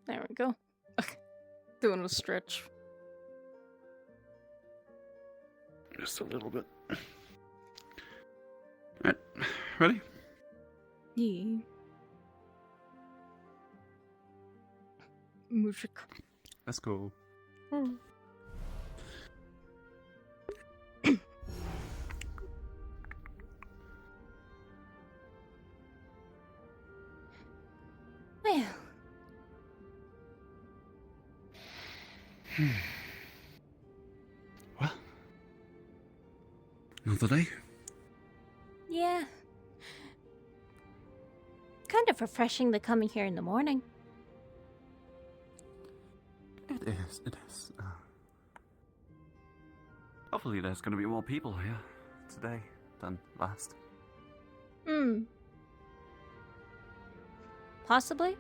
There we go. Doing a stretch. Just a little bit. Alright, ready? Yeah. Music. Let's go. Well. Well, another day. Yeah. Kind of refreshing to come in here in the morning. It is. Hopefully there's going to be more people here today than last. Possibly.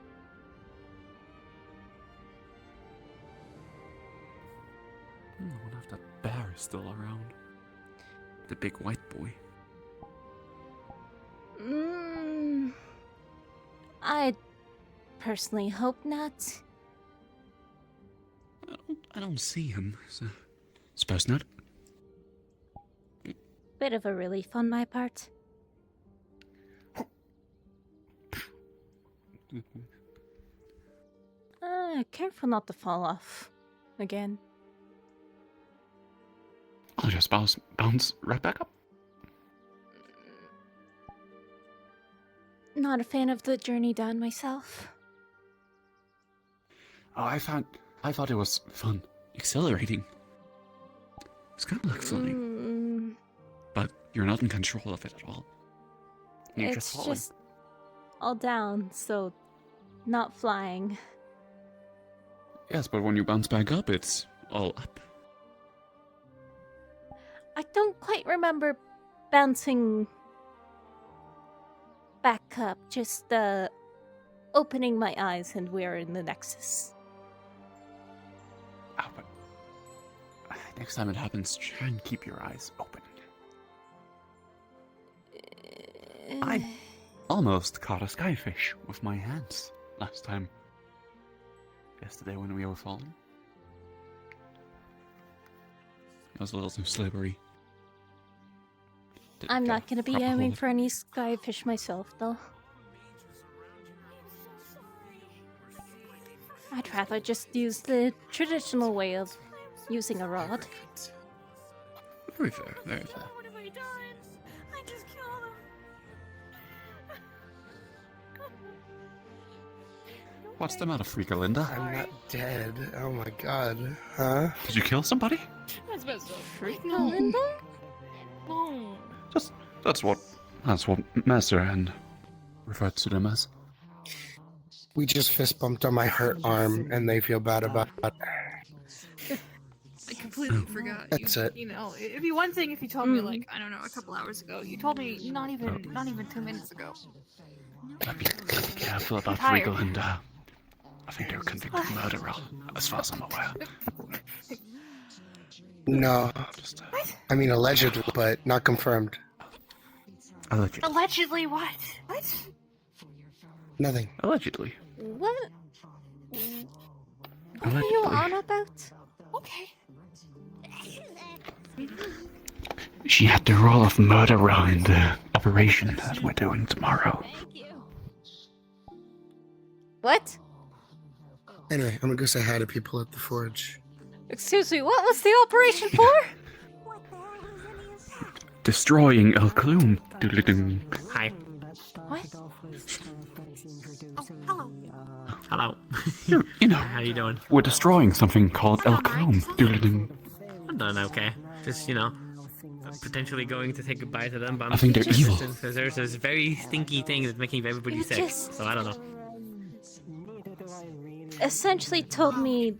I wonder if that bear is still around. The big white boy. I personally hope not. I don't see him, so suppose not. Bit of a relief on my part. Careful not to fall off again. I'll just bounce right back up. Not a fan of the journey down myself. Oh, I thought it was fun, exhilarating. It's kind of like flying, but you're not in control of it at all. You're It's falling. just all down, so not flying. Yes, but when you bounce back up, it's all up. I don't quite remember bouncing back up, just opening my eyes and we're in the Nexus. Oh, but next time it happens, try and keep your eyes open. I almost caught a skyfish with my hands last time. Yesterday when we were falling. It was a little too slippery. I'm not gonna be aiming for any skyfish myself, though. I'd rather just use the traditional way of using a rod. Very fair, very fair. What have I done? I just killed him. What's the matter, Freaka Linda? I'm not dead. Oh my god. Huh? Did you kill somebody? That's best of Freak Linda? No. That's what Master and referred to them as. We just fist bumped on my hurt arm and they feel bad about it. I completely forgot. That's it. You know, it'd be one thing if you told me like, I don't know, a couple hours ago. You told me not even 2 minutes ago. Be careful about Tired. Freaka Linda. I think they're convicted murderer, as far as I'm aware. No. Just, I mean, allegedly, but not confirmed. allegedly. Allegedly what? What? Nothing. Allegedly. What? What are you on about? Okay. She had the role of murderer in the operation that we're doing tomorrow. What? Anyway, I'm gonna go say hi to people at the forge. Excuse me, what was the operation for? Destroying El Clume. Doodle-doo. Hi. What? Oh, hello. Hello. You know, How you doing? we're destroying something called El Clume. Doodle-doo. I'm doing okay. Just, potentially going to say goodbye to them, but I'm I think they're evil. because there's this very stinky thing that's making everybody You sick. just- So I don't know. Essentially told me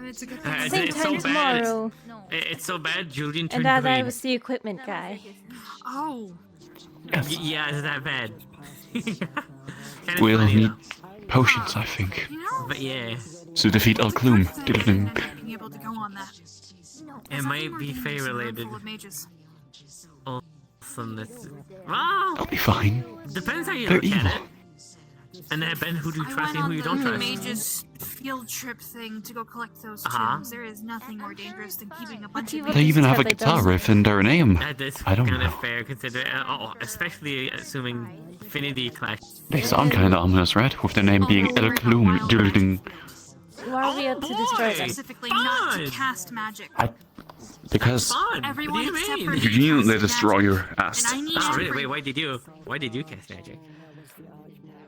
It's a good It's- same it's time so bad. tomorrow, It's so bad, Julian and turned that I green. was the equipment guy. Oh. Yes. Yeah, it's that bad. Kinda We'll funny, need though. potions, I think, You know, But yeah, to defeat El Clume. Doodle-doo. not being able to go on that. it might be Fae related. Full of mages. Awesomeness. Well, They'll be fine. depends how you They're look evil. at it. And then Ben, who do you I trust went and who on you don't the trust? mage's field trip thing to go collect those Uh-huh. tombs. There is nothing more dangerous than keeping a bunch you of would They even have a They guitar don't. riff in their name. That is I don't kind of know. fair, considering, especially assuming Affinity Clash. They sound kind of ominous, right? With their name being El Gloom Dilding. Why are we out to destroy them? specifically not to fine. cast magic. Because Fun. Everyone what do except you for mean? you knew they cast destroy magic. your ass. And I need Oh, to really? bring- Why did you cast magic?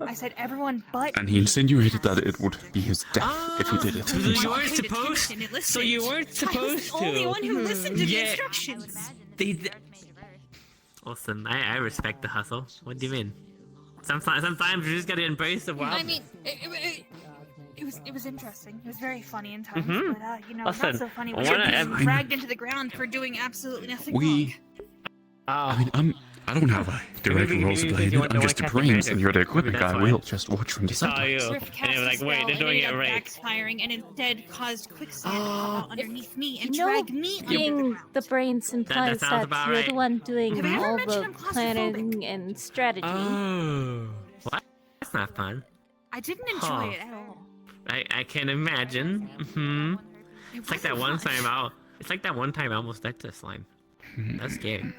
I said everyone but. And he insinuated that it would be his death if he did it. So you weren't paid supposed. attention and So you listened. weren't I supposed was to. the only one who listened to the Yeah. instructions. They. Listen, I respect the hustle. What do you mean? Sometimes you just gotta embrace the wild. I mean, it was interesting. It was very funny in times, Mhm. but you know, Listen, not so funny I when wanna- you're being I- dragged into the ground for doing absolutely nothing wrong. We, I mean, I don't have a direct Maybe- role to maybe play in you it. want- I'm don't just the want casting brains, magic. and you're the equipment That's guy. fine. We'll just watch from the Saw sidelines. you, Swift and cast they were a like, wait, spell they're and doing ended it up right. backfiring and instead caused quicksand to Oh. fall out underneath me and You know, drag me under the being ground. the brains implies sounds that about you're right. the one doing Have you ever all mentioned the I'm claustrophobic? planning and strategy. Oh, what? That's not fun. I didn't enjoy Huh. it at all. I can imagine. Hmm. It It's like that wasn't one fun. time It's like that one time I almost died to a slime. That's scary.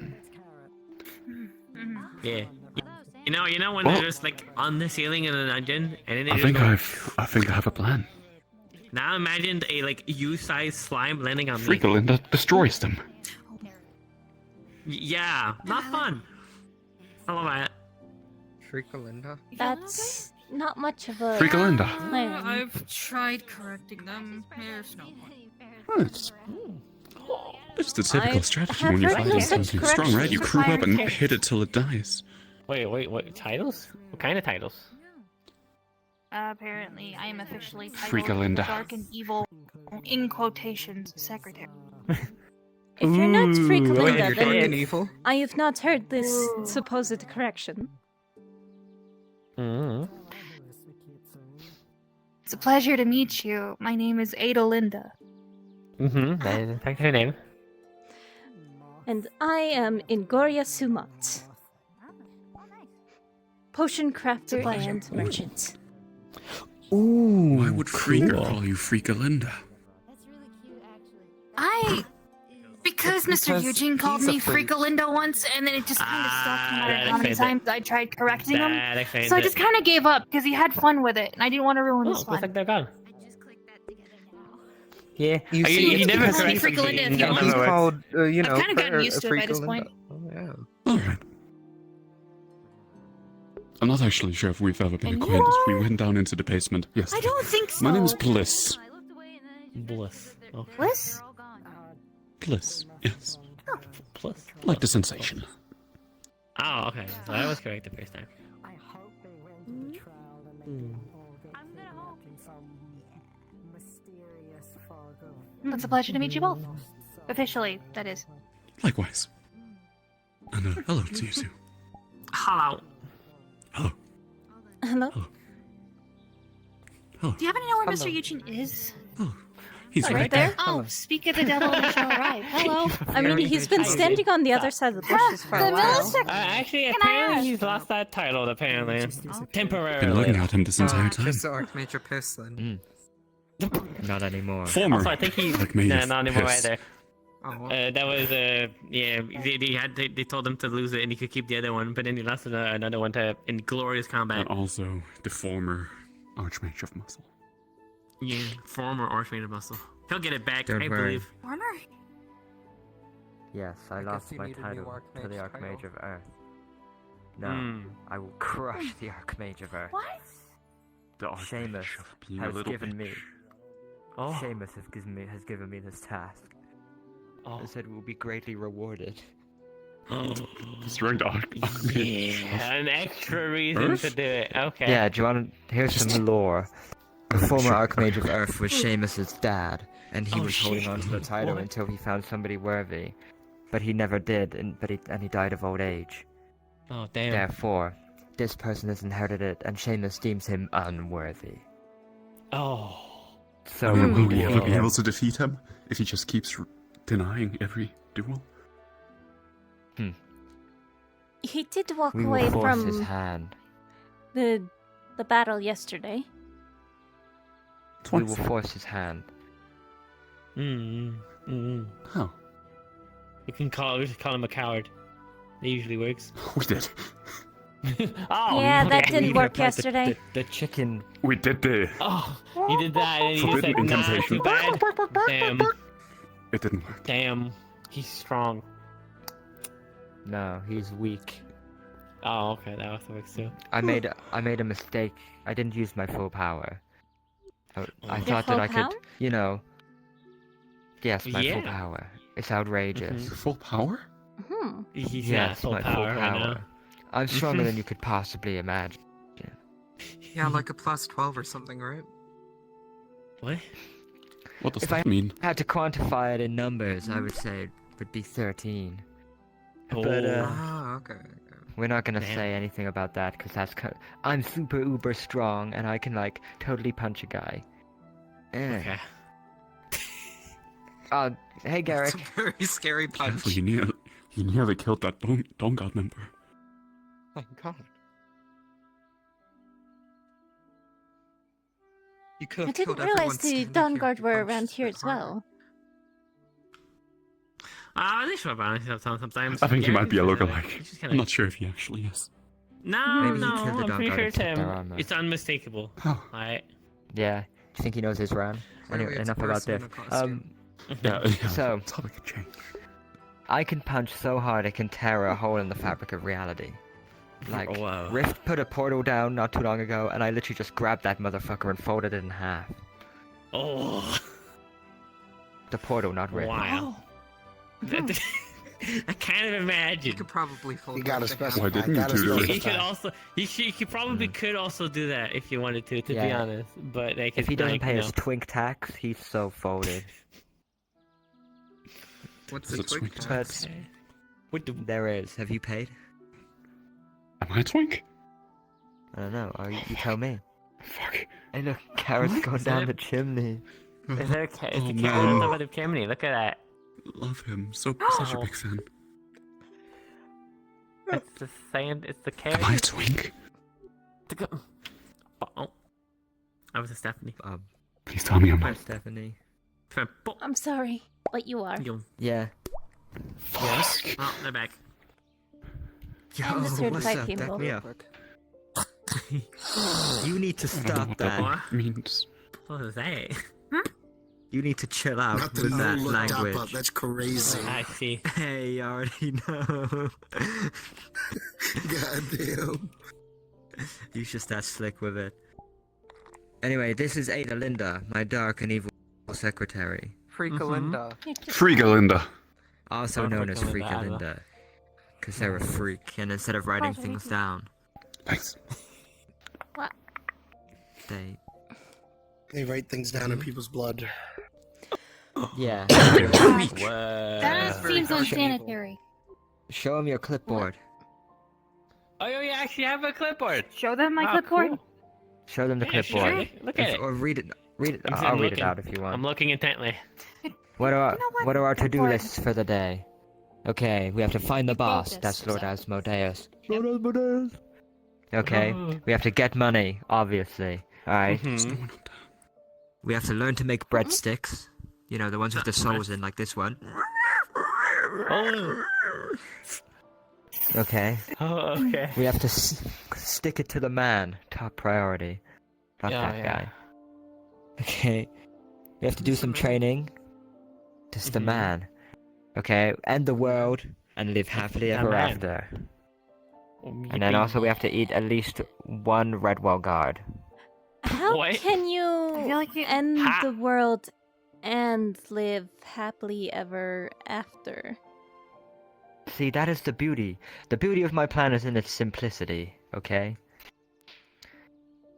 Mhm. Yeah. You know when Well- they're just like on the ceiling in a dungeon, and then they I just think go, I think I have a plan. Now imagine a like U-sized slime landing on me. Freakalinda destroys them. Yeah, not fun. I love that. Freakalinda? That's not much of a Freakalinda. plan. I've tried correcting them. There's no point. It's the typical I strategy have when you heard find no something such strong, right? You corrections creep up and required. hit it till it dies. Wait, what titles? What kind of titles? Apparently, I am officially titled Freakalinda. Dark and Evil, in quotations, secretary. If you're not Ooh, Freakalinda, You're dark and then evil? I have not heard this Ooh. supposed correction. Mm-hmm. It's a pleasure to meet you. My name is Adelinda. Mm-hmm. That is in fact her name. And I am Ingoria Sumont. Potion crafter and merchant. Ooh. Why would Freaker call you Freakalinda? Because Mr. Because Eugene called he's a me freak. Freakalinda once, and then it just kind of stuck no Ah, matter that how many explains times I tried correcting him. That explains So I it. just kind of gave up because he had fun with it, and I didn't want to ruin Oh, his looks fun. like they're gone. Yeah. You Oh, see, you never because correct Freakalinda something. if you Yeah, want. he's Never called, you know, I've kinda gotten a used to it by this point. Freakalinda. Oh, yeah. Alright. I'm not actually sure if we've ever been And you acquainted. We are? went down into the basement. Yes. I don't think so. My name is Bliss. Bliss. Okay. Bliss? Bliss. Yes. Bliss. Like the sensation. Oh, okay. So I was correct the first time. It's a pleasure to meet you both. Officially, that is. Likewise. And hello to you, Sue. Hello. Hello. Hello? Hello. Do you happen to know where Hello. Mr. Eugene is? Oh, he's Right right there? there. Oh, speak of the devil, they shall arrive. Hello. I mean, he's been standing on the other side of the bushes for a The while. millisecond. Actually, Can I apparently ask- he's lost that title, apparently. Temporarily. Been looking at him this entire time. Just the Archmage Piss then. Not anymore. Former. Also, I think he's Like me, nah, not anymore piss. either. Oh, That was yeah. They told him to lose it and he could keep the other one, but then he lost another one to Inglorious Combat. And also the former Archmage of Muscle. Yeah, former Archmage of Muscle. He'll get it back, Don't I worry. believe. Warmer? Yes, I I lost guess you my need a new title to Archmage the Archmage title. of Earth. No, Hmm. I will crush the Archmage of Earth. What? The Seamus Archmage of being a has little given me. bitch. Oh. Seamus has given me this task. Oh. He said we'll be greatly rewarded. Destroying the Archmage. Yeah, an extra reason Earth? to do it. Okay. Yeah, do you want to here's some lore? The former Sure. Archmage of Earth was Seamus's dad, and he Oh, was holding on to the shit. title What? until he found somebody worthy. But he never did, and he died of old age. Oh damn. Therefore, this person has inherited it, and Seamus deems him unworthy. Oh. So Will we we ever will be able to defeat him if he just keeps denying every duel? He did walk we will away force his from hand. the the battle yesterday. We will force his hand. Oh, We can call him a coward. It usually works. we did. Oh, Yeah, that okay. didn't We work applied yesterday. The chicken. We did the. Oh, you did that, and you just Forbidden like, nah, incantation. too bad. Damn, It didn't work. damn. He's strong. No, he's weak. Oh, okay, that also works too. I made a mistake. I didn't use my full power. I Your thought that full I could, power? you know. Yes, my full Yeah. power. It's outrageous. Your full power? Hmm. He's not Yes, full my power full right power. now. I'm stronger than you could possibly imagine. Yeah, like a plus 12 or something, right? What? What does If that I- mean? If I had to quantify it in numbers, I would say it would be 13. But Oh. Ah, okay. we're not gonna Damn. say anything about that because I'm super uber strong and I can like totally punch a guy. Okay. Hey Garrick. It's a very scary punch. Careful, you nearly killed that Dawn God member. Oh god. You could I have didn't killed everyone realize the standing Dawn here Guard if you were punched around a here bit as harder. well. They show up on sometimes. I think he Yeah, might be a he's lookalike. he's just I'm kinda- not sure if he actually is. No, Maybe he no, killed the I'm dog pretty guard sure and it's took their him. armor. It's unmistakable. Oh, Alright. Yeah. Do you think he knows his round? Clearly Anyway, it's enough a about person this. in a costume. yeah. So- topic could change. I can punch so hard it can tear a hole in the fabric of reality. Like, Whoa. Rift put a portal down not too long ago, and I literally just grabbed that motherfucker and folded it in half. Oh, The portal, not Rift. wow. I can't even You imagine. could probably fold You gotta it in half. specify. Why didn't gotta you do it? You specify. could also, you probably could also do that if you wanted to be Yeah. honest. But like, If he doesn't like, pay no. his twink tax, he's so folded. What's Is the it twink sweet? tax? Okay. What the? There is. Have you paid? Am I a twink? I don't know. You tell me. Fuck. Hey look, Carrot's What? going down the chimney. Is there it's Oh, a man. camera on top of the chimney? Look at that. Love him. Such a big fan. It's the same. It's the Am I a carrot. twink? Oh, I was a Stephanie. Please tell me I'm Hi, not. Stephanie. I'm sorry, but you are. Yeah. Yes. Oh, they're back. Yo, And the what's certified up? Back pinball. me up. You need to I don't know stop what that. What? means. What was that? You need to chill out Nothing with you that looked up. language. That's crazy. I see. Hey, you already know. Goddamn. You should start slick with it. Anyway, this is Ada Linda, my dark and evil secretary, Freakalinda. Free Galinda. also Don't known as freak Freaka Linda, Linda. Because they're a freak, and instead of writing What? things down, Thanks. they... They write things down in people's blood. Yeah. Whoa. That very seems harsh and evil. unsanitary. Show him your clipboard. Oh, you actually have a clipboard. Show them my Oh, clipboard. cool. Show them the Yeah, sure. clipboard. Look at it. Or read it. Read it. I'm I'll read it looking. out if you want. I'm looking intently. What are You know what are our to-do Clipboard. lists for the day? Okay, we have to find the boss. Focus, That's Lord so- Asmodeus. Yep. Lord Asmodeus. Okay, Oh. we have to get money, obviously. Alright. There's no Mhm. one up there. We have to learn to make breadsticks. You know, the ones with the souls in, like this one. Oh. Okay. Oh, okay. We have to stick it to the man. Top priority. Not Yeah, that yeah. guy. Okay. We have to do Who's the some man? training. Just the Mhm. man. Okay, end the world and live happily The ever man. after. And then also we have to eat at least one Redwall guard. How What? can you I feel like you- end Ha! the world and live happily ever after? See, that is the beauty. The beauty of my plan is in its simplicity, okay?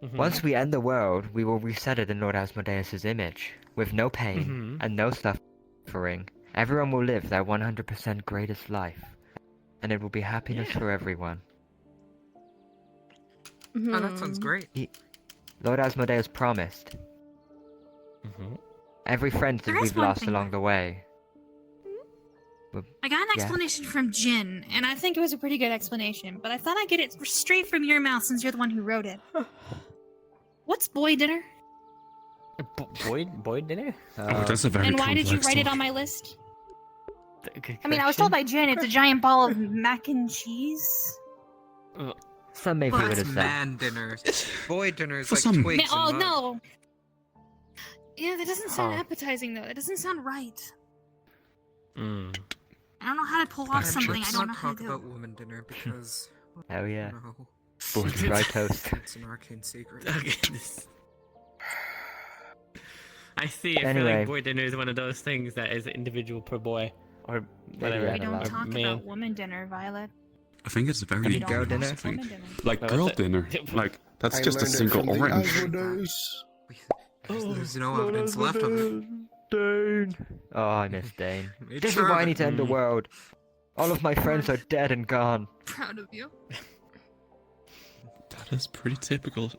Mhm. Once we end the world, we will reset it in Lord Asmodeus' image, with no pain Mhm. and no suffering. Everyone will live their 100% greatest life, and it will be happiness Yeah. for everyone. Oh, that sounds Hmm. great. Lord Asmodeus promised. Mhm. Every friend that There is we've one lost thing. along the way. I got an Yeah. explanation from Jin, and I think it was a pretty good explanation, but I thought I'd get it straight from your mouth since you're the one who wrote it. What's boy dinner? Boy dinner? Oh, that's a very And why did you complex write it on topic. my list? Good I mean, I was told question. by Jen it's a giant ball of mac and cheese. Some may But- view it That's as that. man dinner. Boy dinner is For like some- twigs oh and mud. no! Yeah, that doesn't sound Huh. appetizing though. That doesn't sound right. Mm. I don't know how to pull off Bag of something I chips. don't know Not how to talk do. about woman dinner because Hell yeah. no, Boy, Dry toast. it's an arcane secret. Okay. I see. I feel Anyway. like boy dinner is one of those things that is individual per boy or whatever. Yeah, We don't allowed. talk man. about woman dinner, Violet. I think it's very Any We girl don't dinner? talk woman dinner. like No, girl that's a- dinner. Like that's I just a learned it single from the orange. Asmodeus. There's no evidence left of it. Dane. Oh, I miss Dane. Made This is sure why of I it. need to end the Mm. world. All of my friends are dead and gone. Proud of you. That is pretty typical.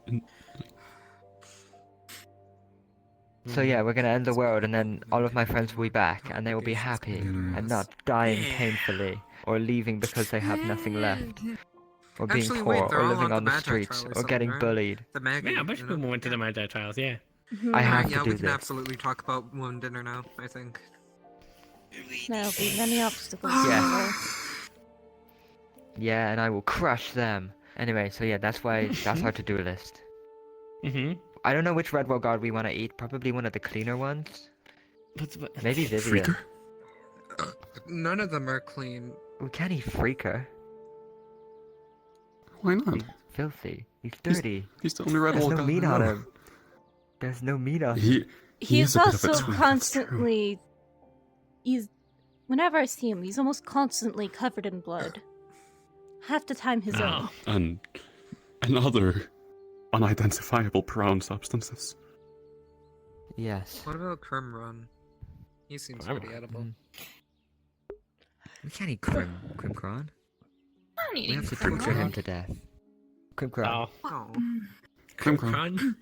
So yeah, we're gonna end the world, and then all of my friends will be back, and they will be happy and not dying Yeah. painfully, or leaving because they have nothing left, or being Actually, poor, wait, they're or all living on on the the Magi streets, trial or or something, getting right? bullied. The Maggie. Yeah, a bunch of you know? people went to the Yeah. Magi trials. Yeah. I have yeah, to do we can this. absolutely talk about woman dinner now. I think. There'll be many obstacles. Yeah. Yes. Yeah, and I will crush them. Anyway, so yeah, that's our to-do list. Mm-hmm. I don't know which Redwall guard we want to eat. Probably one of the cleaner ones. But Maybe Vivian. Freaker? None of them are clean. We can't eat Freaker. Why not? He's filthy. He's dirty. He's the only red There's wall no guy meat I on know. him. There's no meat on him. He He's is a bit of a also twin, that's true. constantly. He's. Whenever I see him, he's almost constantly covered in blood. Half the time his own. and other unidentifiable brown substances. Yes. What about Crimrun? He seems pretty Crimrun? edible. Mm. We can't eat Crimcron. I'm We eating have to Crimcron. torture him to death. Crimcron. Oh, Oh, Crimcron.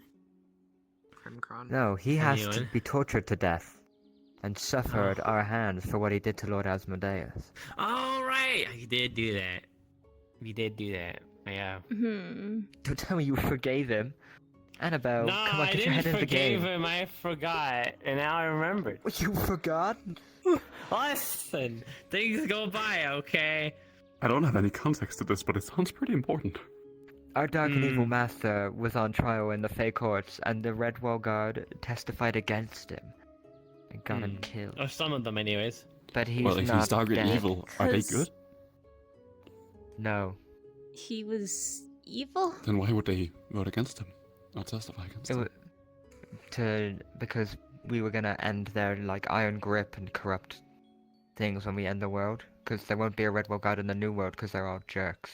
Crimcron. No, he has to Anyone? be tortured to death. And suffer at Oh. our hands for what he did to Lord Asmodeus. all right. You did do that. You did do that. Yeah. Don't tell me you forgave him. Annabelle, no, come on, I get your didn't head in the forgive game. him. I forgot, and now I remembered. You forgot? Listen, things go by, okay? I don't have any context to this, but it sounds pretty important. Our dark and evil Hmm. master was on trial in the Fey courts, and the Redwall Guard testified against him and got him killed. Or some of them, anyways. But he's well, if not he's dark and dead. evil, are they 'Cause- good? No, He was evil? Then why would they vote against him? Or testify against it him? wa- because we were gonna end their like iron grip and corrupt things when we end the world. Because there won't be a Redwall Guard in the new world because they're all jerks.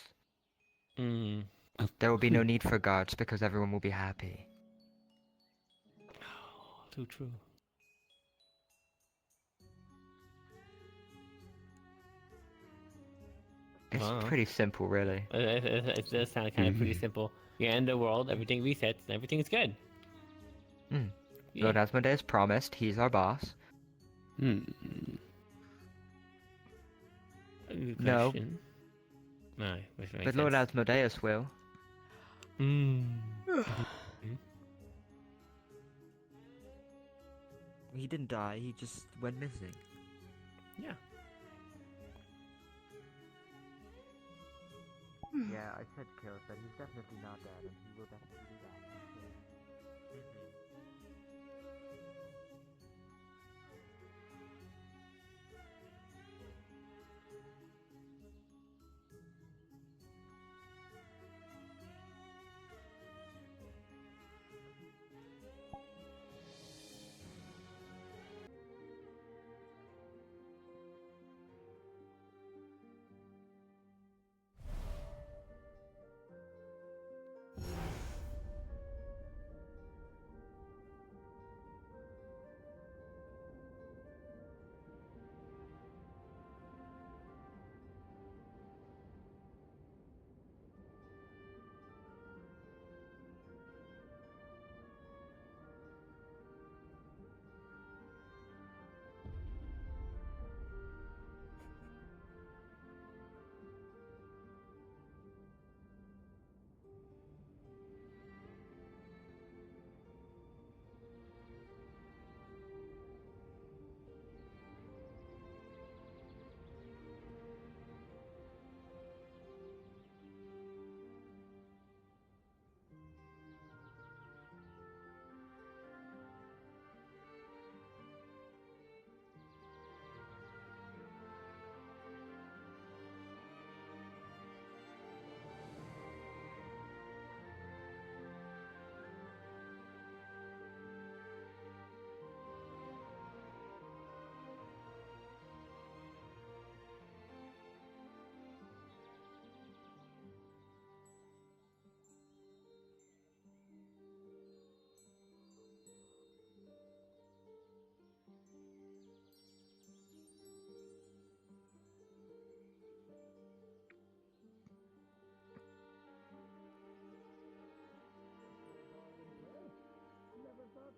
Mm. There will be no need for guards because everyone will be happy. Too true. It's Wow. pretty simple, really. It does sound kind of pretty simple. You end the world, everything resets, and everything's good. Mm. Yeah. Lord Asmodeus promised he's our boss. Hmm. Good No. question. No, which makes But Lord sense. Asmodeus will. He didn't die, he just went missing. Yeah. Yeah, I said killed, but he's definitely not dead, and he will definitely be back.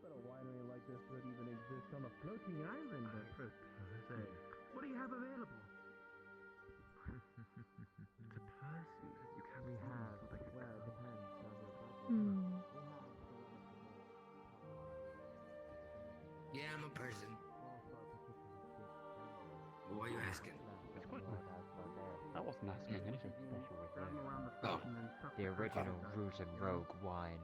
But a winery like this would even exist on a floating island, for say. What do you have available? The Percy. You can we have like well, it depends on your budget. Hmm. Yeah, I'm a person. Why are you asking? I wasn't asking anything. Oh. The original root and rogue wine,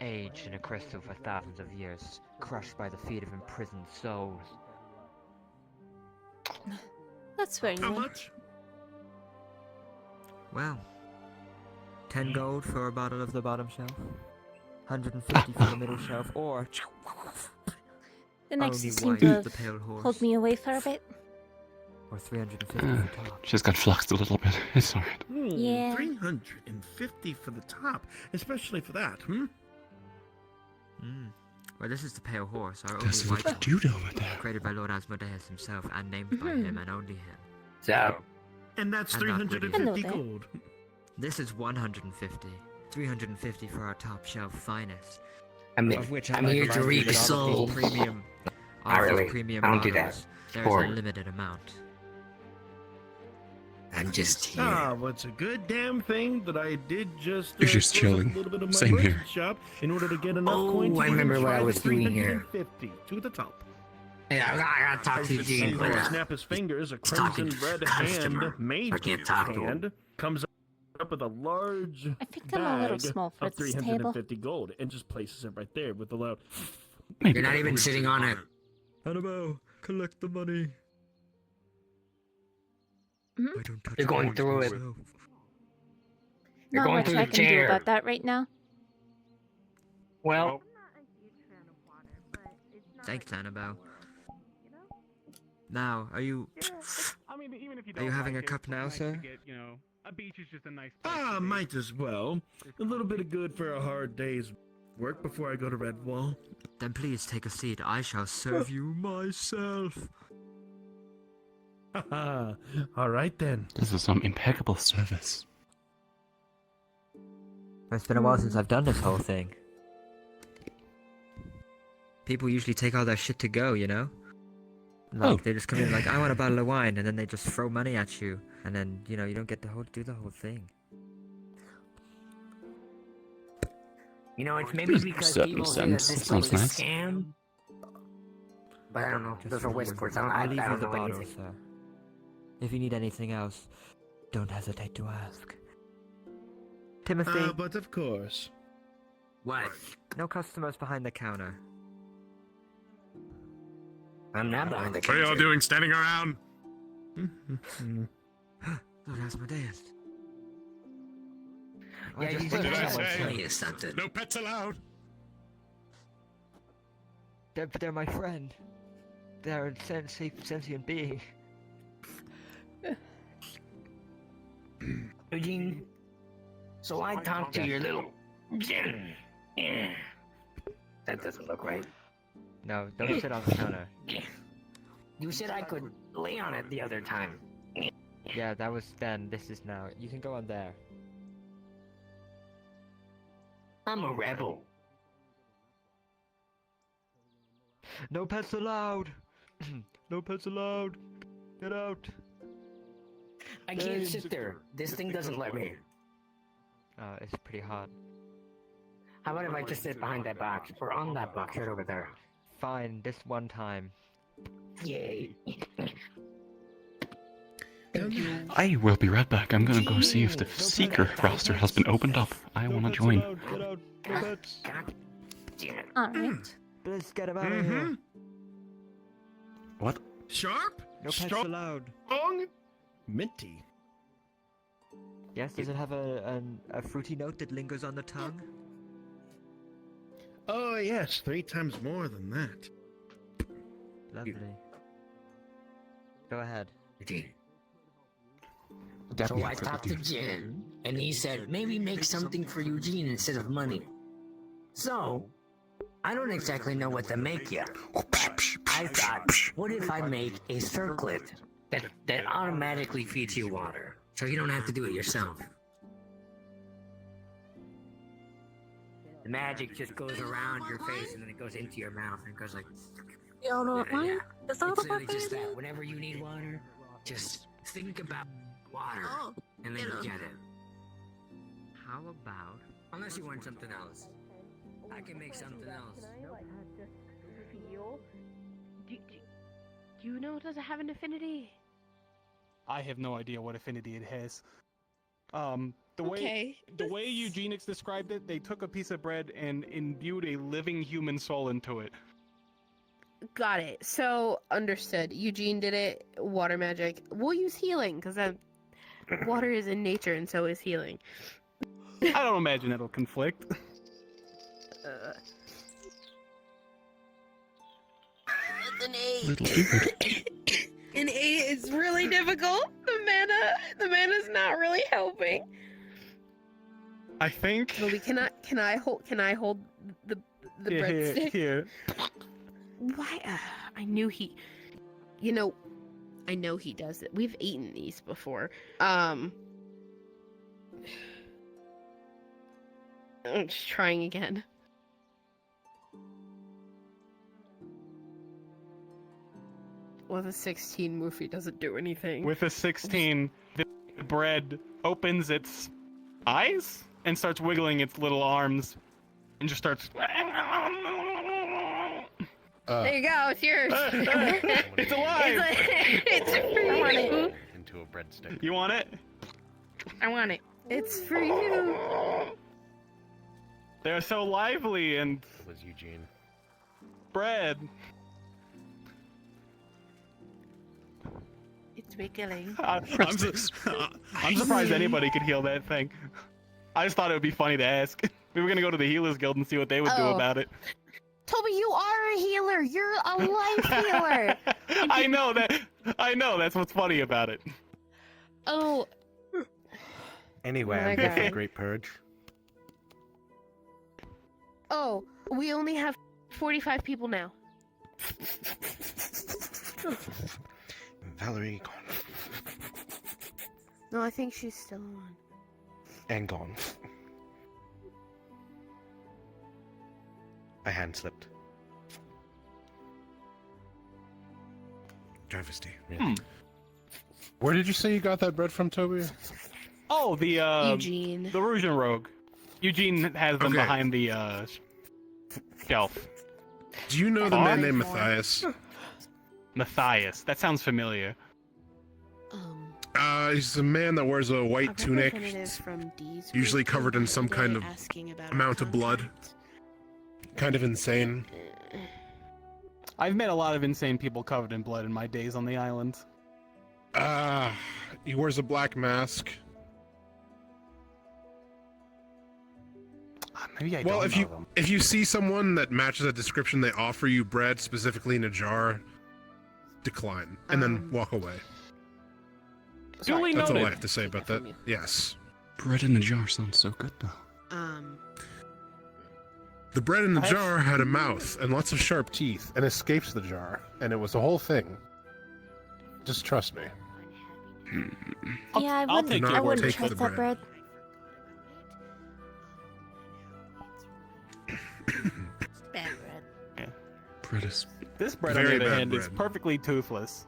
aged in a crystal for thousands of years, crushed by the feet of imprisoned souls. That's where you How went. much? Well, 10 gold for a bottle of the bottom shelf, 150 for the middle shelf, or The next only seemed wine to of the have pale horse, pulled me away for a bit. or 350 for the top. She's got fluxed a little bit. It's alright. Yeah. 350 for the top, especially for that, hmm? Well, this is the pale horse, our There's only a white dude horse, over there. created by Lord Asmodeus himself and named by him and only him. So, And that's I'm not 350 Hello there. gold. This is 150. 350 for our top shelf finest. I'm Of which I'm here to reap the soul. premium. Not Of these really. premium I don't do that. bottles, there's Boring. a limited amount. I'm just here. Ah, well, it's a good damn thing that I did just You're just close up chilling. a little bit of my Same here. merchant shop in order to get enough Oh, coins to I even remember what try I the was doing here. 350 to the top. Hey, I gotta talk to As you Eugene, see but him snap his fingers, a he's talking crimson to red the customer. hand, mage I can't talk to him. hand, comes up with a large I think I'm a little bag small for of this table. 350 gold and just places it right there with a loud. you're not even sitting on it. Annabelle, collect the money. Mhm. I don't touch You're going coins through it. myself. You're Not going much through I the can do chair. about that right now. Well, Thanks, Annabelle. Now, are you I mean, even if you Are you don't having like a cup it's now, nice to sir? Get, a beach is just a nice place Ah, to be. might as well. A little bit of good for a hard day's work before I go to Redwall. Then please take a seat. I shall serve you myself. Haha. All right then. This is some impeccable service. It's been a while since I've done this whole thing. People usually take all their shit to go, you know? Like, they just come in like, I want a bottle of wine, and then they just throw money at you. And then, you don't get to do the whole thing. you know, it's maybe because Certain people say that sense. this Sounds place is a nice. scam. But I don't know. Those are whispers. I I'll leave don't you the know bottle, anything. sir. If you need anything else, don't hesitate to ask. Timothy, But of course. What? no customers behind the counter. I'm not behind the What are y'all counter. doing standing around? Lord Asmodeus. Yeah, you just think did I that will one tell thing. you something. No pets allowed. They're my friend. They're a sentient being. Eugene, so I talked to your little Jen. Yeah. That doesn't look right. No, don't sit on the counter. You said I could lay on it the other time. Yeah, that was then. This is now. You can go on there. I'm a rebel. No pets allowed. No pets allowed. Get out. I can't sit there. This thing doesn't let me. It's pretty hot. How about if I just sit behind that box? Or on that box right over there? Fine, this one time. Yay. I will be right back. I'm gonna go see if the Seeker roster has been opened up. I wanna join. Get out. No pets. God damn it. Alright. Let's get him out of here. What? Sharp? No pets Strong? allowed. Minty. Yes, does it have a fruity note that lingers on the tongue? Oh, yes, 3 times more than that. Lovely. Go ahead. Eugene. So I talked to Jen, and he said maybe make something for Eugene instead of money. So, I don't exactly know what to make yet. But I thought, what if I make a circlet that automatically feeds you water, so you don't have to do it yourself? magic just goes around your face and then it goes into your mouth and it goes like. Y'all know what Yeah, mine? yeah. Is that It's what literally mine just is? that. Whenever you need water, just think about water, Oh, and then you get it. How about? Unless you want something else. I can make something else. Feel? Do you know, does it have an affinity? I have no idea what affinity it has. The way Eugenics described it, they took a piece of bread and imbued a living human soul into it. Got it. So, understood. Eugene did it. Water magic. We'll use healing, because water is in nature, and so is healing. I don't imagine it'll conflict. It's an 8. Little weird. An 8 is really difficult. The mana's not really helping. I think. But we cannot. Can I hold the breadstick? Here. Why? I knew he. You know, I know he does it. We've eaten these before. I'm just trying again. With a 16, Moofy doesn't do anything. With a 16, the bread opens its eyes and starts wiggling its little arms and just starts. There you go. It's yours. It's alive. It's for you. Into a breadstick. You want it? I want it. It's for you. They're so lively and It was Eugene. bread. It's wiggling. I'm surprised anybody could heal that thing. I just thought it would be funny to ask. We were gonna go to the Healers Guild and see what they would do about it. Toby, you are a healer. You're a life healer. I know that. I know. That's what's funny about it. Oh. Anyway, Oh my I'm here for the God. Great Purge. Oh, we only have 45 people now. Valerie gone. No, I think she's still on. And gone. I hand slipped. Travesty. Really. Where did you say you got that bread from, Toby? Oh, the Eugene. the Rougeon Rogue. Eugene has them Okay. behind the shelf. Do you know the man named Matthias? Matthias. That sounds familiar. He's a man that wears a white tunic, From D's usually covered in some kind of amount of blood. Kind of insane. I've met a lot of insane people covered in blood in my days on the island. He wears a black mask. Maybe I Well, don't know them. if you see someone that matches that description, they offer you bread specifically in a jar. Decline and then walk away. Duly That's all I noted. have to say about that. Yes. Bread in a jar sounds so good though. The bread in the jar had a mouth and lots of sharp teeth and escapes the jar, and it was the whole thing. Just trust me. Yeah, I I'll take wouldn't, your I word wouldn't for trust the that bread. bread. Bad bread. Bread is. This bread, Very on the other bad hand, is bread. perfectly toothless.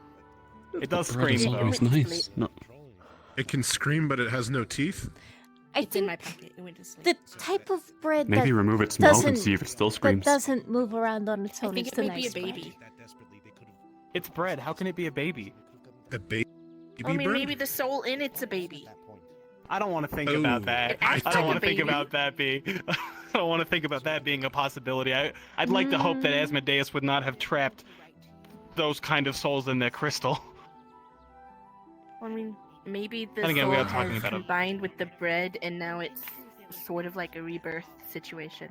It does Bread is scream, though. always nice. No. It can scream, but it has no teeth. I It's in think my pocket. It went to sleep. the type of bread Maybe that remove its mouth and doesn't- see if it still that screams. doesn't move around on its I own think is it the may be a nice bread. baby. It's bread. How can it be a baby? A baby I mean, bread? maybe the soul in it's a baby. I don't want to think Ooh. about that. It I acts don't like want a to think baby. about that being. I don't want to think about that being a possibility. I'd like to hope that Asmodeus would not have trapped those kind of souls in their crystal. I mean, maybe the And again, we soul are talking has about a- combined with the bread, and now it's sort of like a rebirth situation.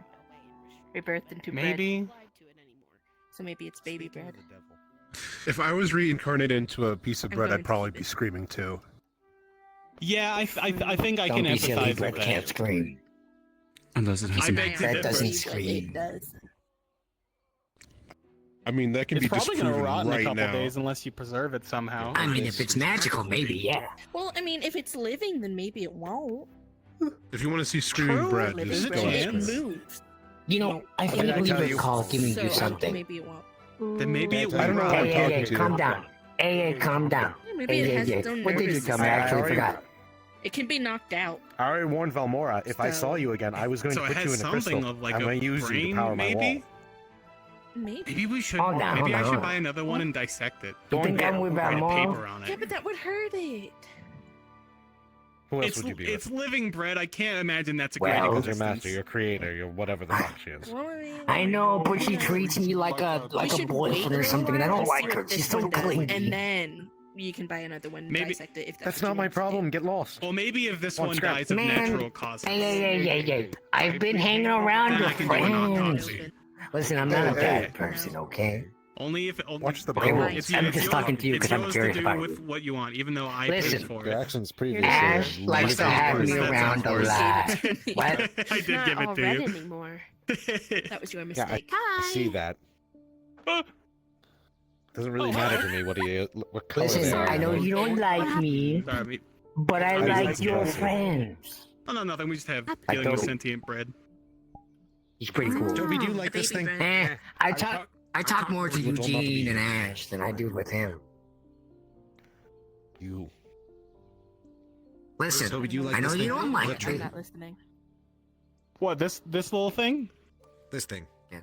Rebirth into bread. Maybe. So maybe it's baby bread. If I was reincarnated into a piece of I'm bread, going I'd to probably keep be it. screaming too. Yeah, I think I Don't can be silly, empathize bread with can't that. scream. Unless it has I a beg mouth. to Bread differ. doesn't scream. It does. I mean, that can It's be probably gonna disproven rot in a right couple now. days unless you preserve it somehow. I mean, if it's magical, maybe, yeah. Well, I mean, if it's living, then maybe it won't. If you want to see screaming True, bread, living just bread. go Is it after It it. moves. You know, I vaguely recall giving you something. Maybe it won't. Then maybe it I don't know will. who I'm talking Hey, to. calm down. Hey, calm down. Maybe it has its own What did you nervous tell me? I system. actually forgot. It can be knocked out. I already warned Valmora. If I saw you again, I was going So to it put you has in a something crystal. of like I'm a going to use you to brain, power my wall. maybe. Maybe. Maybe we should. Hold on, maybe hold I should on. buy another one and dissect it. You think I'm with Write a Valmora? paper on Yeah, it. but that would hurt it. Who else It's would you be it's with? living bread. I can't imagine that's a Well, great Because your existence. master, your creator, your whatever the fuck she is. I know, but she treats me like a boyfriend or something, and I don't like her. She's so clingy. And then you can buy another one and Maybe- dissect it if that's That's what not you my want to problem. do. Get lost. Well, maybe if this On one scrap. dies of Man, natural causes. Hey. I've been hanging around Then your I can do an friends. autopsy. Listen, I'm not a Hey, bad hey. person, okay? Only if only. Watch the Okay, well, brain. It's I'm it's just yours- talking to you it's 'cause I'm yours curious to do about with you. what you want, even though I Listen. paid for Your it. actions previously. Ash likes to have me That's around a unforced. lot. What? I It's did not give all it to red you. anymore. That was your Yeah, mistake. I see that. Doesn't really matter to me what color they Listen, are. I know you don't like me, Sorry, but I I like like your you. friends. oh no, nothing. We just have I dealing with don't- sentient bread. He's pretty cool. Toby, do you like this thing? I talk more to Which will not Eugene be and used. Ash than I do with him. You. Listen, Toby, do you like I know this you thing? don't like Let's me. try it. listening. What, this little thing? This thing. Yeah,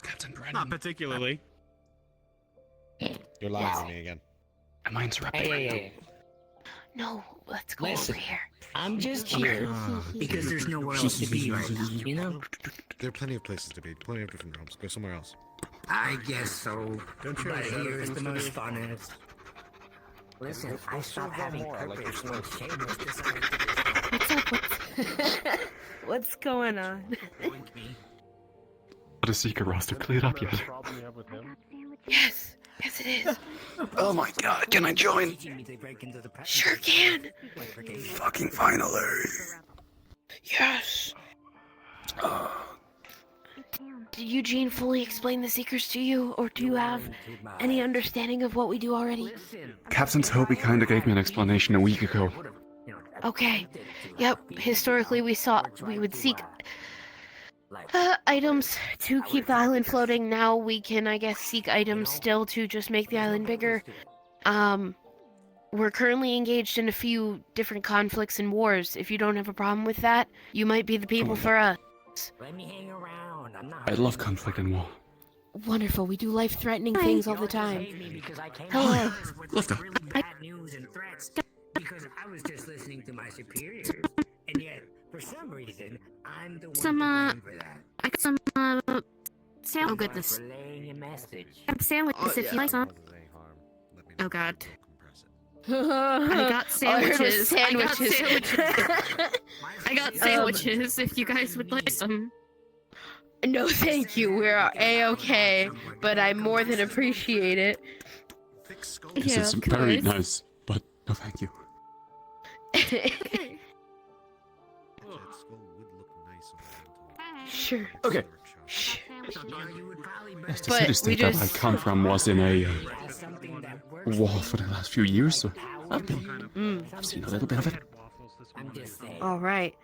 Captain Brennan. Not particularly. You're lying to me again. Am I interrupting? Hey. No, let's go Listen. over here. I'm just here because there's nowhere else to be right now, you know? There are plenty of places to be. Plenty of different rooms. Go somewhere else. I guess so. But here is the most funnest. Listen, I stopped having purpose when Seamus decided to What's up? What's going on? disappoint me. But a secret roster cleared up yet? Problem you have with him? Yes, yes it is. Oh my god, can I join? Teaching me to break into the presence Sure of can. Fucking finally. Yes. Did Eugene fully explain the secrets to you, or do you have any understanding of what we do already? Captain Toby kinda gave me an explanation a week ago. Okay. Yep. Historically, we would seek items to keep the island floating. Now we can, I guess, seek items still to just make the island bigger. We're currently engaged in a few different conflicts and wars. If you don't have a problem with that, you might be the people for us. Let me hang around. I'm not. I love conflict and war. Wonderful. We do life-threatening things all the time. Hello. Lifter. Really bad news and threats because I was just listening to my superiors, and yet for some reason I'm the one Some, to blame for that. I got some, oh goodness. Relaying a message. I have sandwiches if you like some. Oh god. I got sandwiches. I got sandwiches. sandwiches. I got sandwiches if you guys would like some. No, thank you. We're a-okay, but I more than appreciate it. This Yeah, is of very course. nice, but no thank you. Sure. Okay. Yes, the But city we state that I just- come from was in a war for the last few years, so I've seen a little bit of it. All right.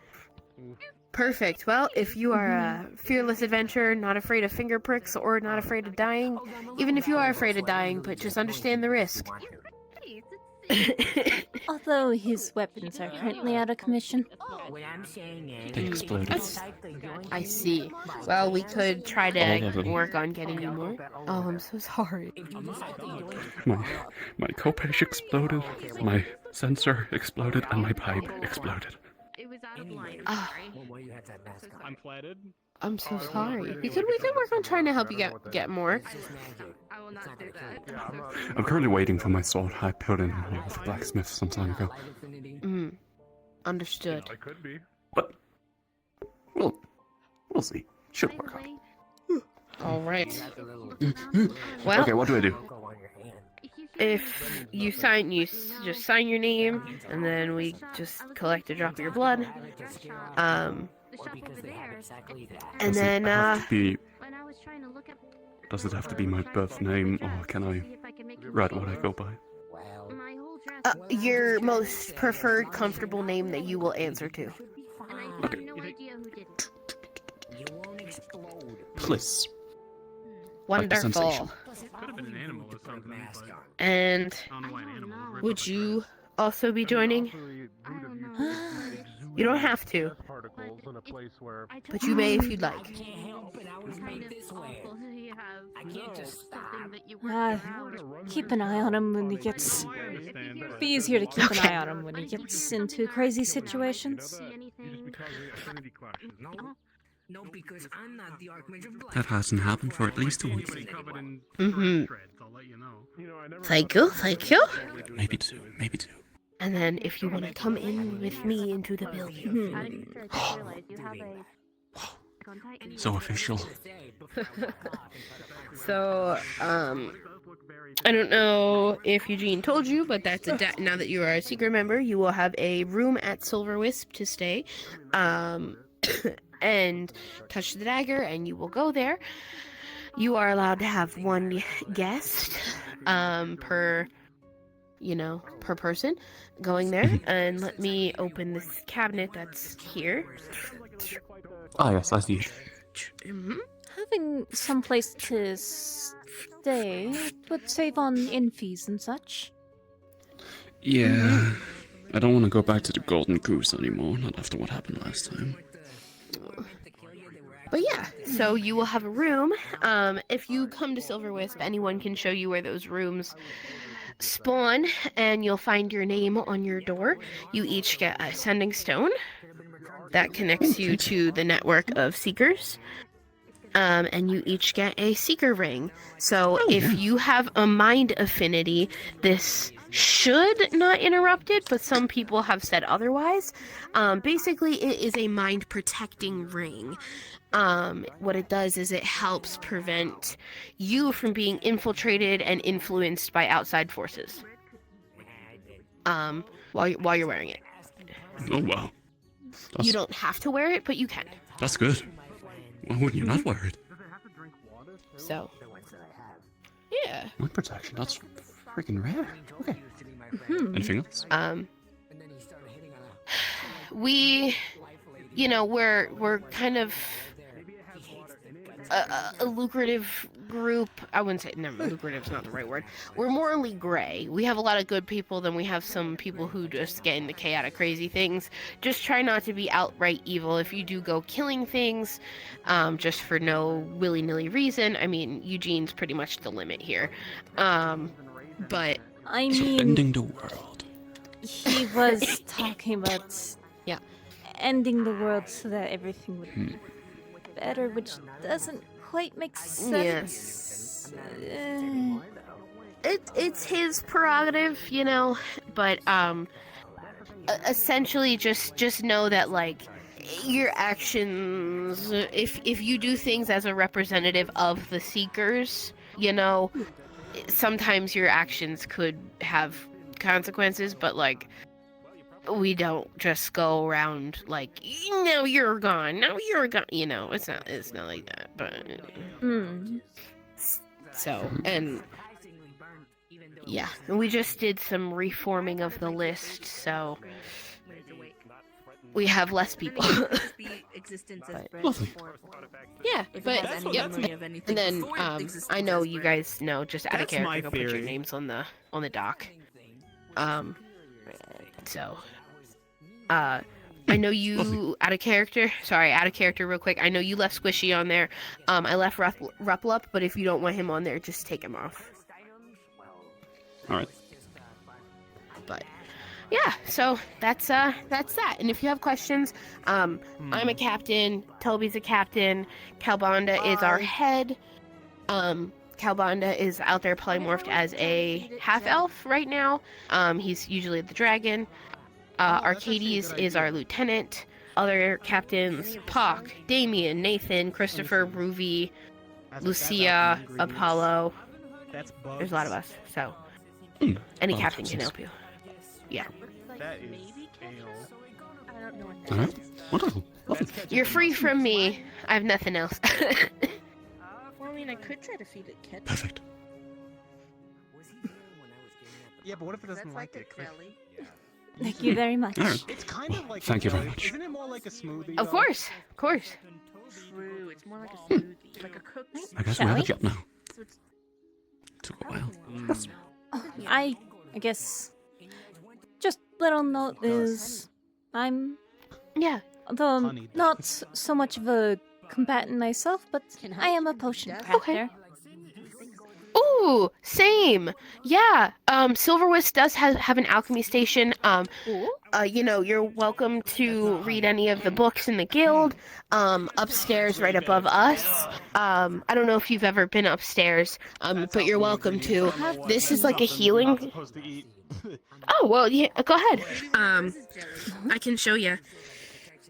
Perfect. Well, if you are a fearless adventurer, not afraid of finger pricks, or not afraid of dying, even if you are afraid of dying, but just understand the risk. Although his weapons are currently out of commission. They exploded. I see. Well, we could try All of to them. work on getting you more. Oh, I'm so sorry. My copage exploded, my sensor exploded, and my pipe exploded. It was out of line. Ah. I'm flatted. I'm so sorry. We could work on trying to help you get more. I will not do that. I'm currently waiting for my sword. I put in with the blacksmith some time ago. Understood. I could be. But we'll see. Should work out. All right. Well, Okay, what do I do? if you just sign your name, and then we just collect a drop of your blood. And then Does it have to be my birth name, or can I write what I go by? your most preferred, comfortable name that you will answer to. Okay. bliss. Wonderful. sensation. Could have been an animal or something. But And I don't know why an animal is would you also be joining? You don't have to, Particles in a place where but you may if you'd like. Keep an eye on him when he gets. It'd be easier to keep an eye on him when he gets into crazy situations. No, because I'm not the Archmage of Blood. That hasn't happened for at least a week. Mm-hmm. Thank you, thank you. Maybe two, maybe two. And then if you want to come in with me into the building. So official. So, I don't know if Eugene told you, but that's now that you are a secret member, you will have a room at Silver Wisp to stay. And touch the dagger, and you will go there. You are allowed to have one guest per person going there. And let me open this cabinet that's here. Ah, yes, I see. Having some place to stay would save on inn fees and such. Yeah. I don't want to go back to the Golden Goose anymore, not after what happened last time. But yeah, so you will have a room. If you come to Silver Wisp, anyone can show you where those rooms spawn, and you'll find your name on your door. You each get a sending stone that connects you to the network of seekers. And you each get a seeker ring. So if you have a mind affinity, this should not interrupt it, but some people have said otherwise. Basically, it is a mind protecting ring. What it does is it helps prevent you from being infiltrated and influenced by outside forces. While you're wearing it. Oh, wow. You don't have to wear it, but you can. That's good. Why wouldn't you not wear it? So, yeah. Mind protection, that's freaking rare. Okay. Anything else? We're kind of a lucrative group. I wouldn't say, no, lucrative's not the right word. We're morally gray. We have a lot of good people, then we have some people who just get into chaotic, crazy things. Just try not to be outright evil. If you do go killing things, just for no willy-nilly reason, I mean, Eugene's pretty much the limit here. But I mean, ending the world. He was talking about ending the world so that everything would be better, which doesn't quite make sense. It's his prerogative, but essentially just know that, like, your actions, if you do things as a representative of the Seekers, sometimes your actions could have consequences, but, like, we don't just go around like, now you're gone, it's not like that, but so, and yeah, we just did some reforming of the list, so we have less people. Yeah, but and then I know you guys know, just out of character, go put your names on the dock. So, I know you, out of character real quick, I know you left Squishy on there. I left Rupplup, but if you don't want him on there, just take him off. Alright. But, yeah, so that's that. And if you have questions, I'm a captain, Toby's a captain, Calbonda is our head. Calbonda is out there polymorphed as a half-elf right now. He's usually the dragon. Arcades is our lieutenant. Other captains, Pock, Damien, Nathan, Christopher, Ruby, Lucia, Apollo. There's a lot of us, so any captain can help you. Yeah. That is Alright. Wonderful. You're free from me. I have nothing else. Well, I mean, I could try to feed it cat. Perfect. Yeah, but what if it doesn't like it? Thank you very much. Alright. It's kind of like Thank you very much. Isn't it more like a smoothie? Of course. True, it's more like a smoothie, like a cooked. I guess Shall we have we? a job now. So it's Took a while. I guess. Just little note is, I'm Yeah. though not so much of a combatant myself, but I am a potion crafter. Ooh, same. Yeah. Silverwist does have an alchemy station. You know, you're welcome to read any of the books in the guild. Upstairs, right above us. I don't know if you've ever been upstairs. But you're welcome to. This is like a healing. Oh well, yeah. Go ahead. I can show you.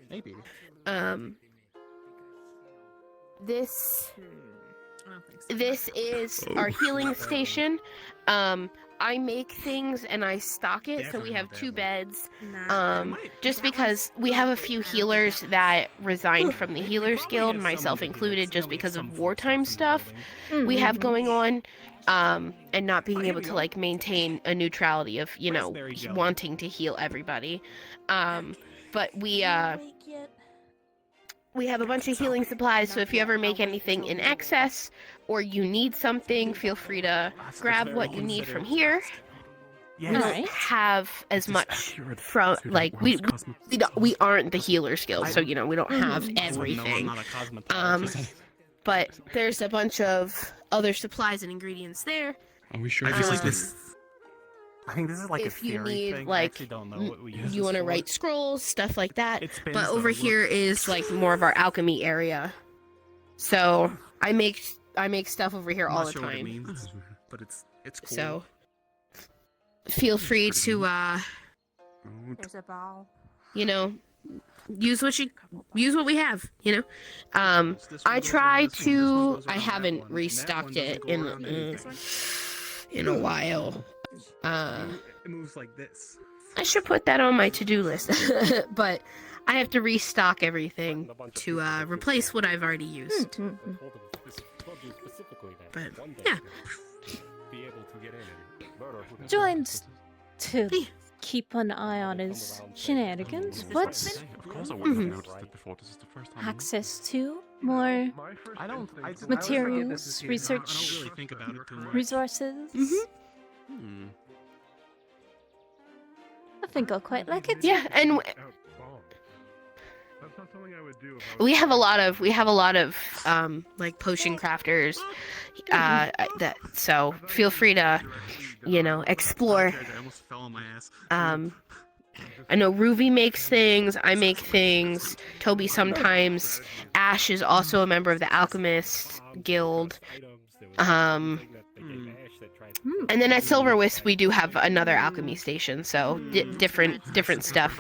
Maybe. This is our healing station. I make things and I stock it, so we have 2 beds. Just because we have a few healers that resigned from the Healers Guild, myself included, just because of wartime stuff we have going on. And not being able to like maintain a neutrality of, you know, wanting to heal everybody. But we have a bunch of healing supplies, so if you ever make anything in excess or you need something, feel free to grab what you need from here. We don't have as much from, like, we aren't the Healers Guild, so, you know, we don't have everything. But there's a bunch of other supplies and ingredients there. Are we sure? I feel like this. I think this is like if a you theory need thing. like you want to write scrolls, stuff like that. But over here is like more of our alchemy area. So I make stuff over here all the What it time. means, but it's cool. So feel free to There's a ball. you know, use what we have, you know. I try to. I haven't restocked it in a while. It moves like this. I should put that on my to-do list, but I have to restock everything to replace what I've already used. But yeah, Joined to keep an eye on his shenanigans, but Of course I would have noticed it before. This is the first time. access to more materials, research, really think about it too much. resources. I think I'll quite like it. yeah, and That's not something I would do. we have a lot of like potion crafters that, so feel free to, you know, explore. I almost fell on my ass. I know Ruby makes things, I make things, Toby sometimes. Ash is also a member of the Alchemist Guild. And then at Silverwisp we do have another alchemy station, so different stuff.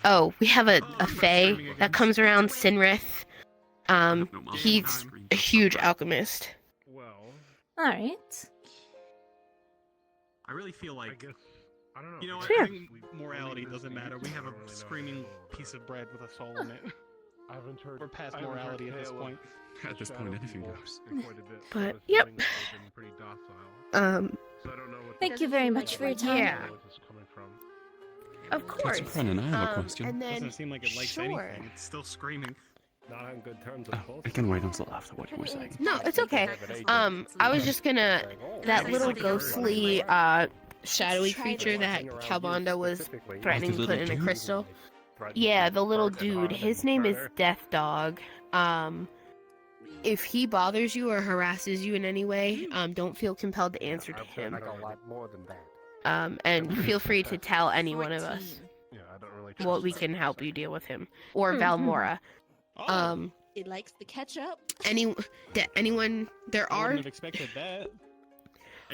Oh, we have a fae that comes around, Sinrith. He's a huge alchemist. Alright. I really feel like, I don't know. you know what? Sure. I think morality doesn't matter. We have a screaming piece of bread with a soul in it. We're past morality at this point. At this point, anything goes. But yep. Thank you very much for your time. Yeah. Of course. Brennan, I have a question. And then Doesn't seem like it likes anything. It's still screaming. Not on good terms Oh, I can wait until after what you were saying. No, it's okay. I was just gonna, that little ghostly shadowy creature that Calbanda was threatening to put in a crystal. Yeah, the little dude. His name is Death Dog. If he bothers you or harasses you in any way, don't feel compelled to answer to him. And feel free to tell any one of us what we can help you deal with him, or Valmora. It likes the ketchup. Anyone there I are. wouldn't have expected that.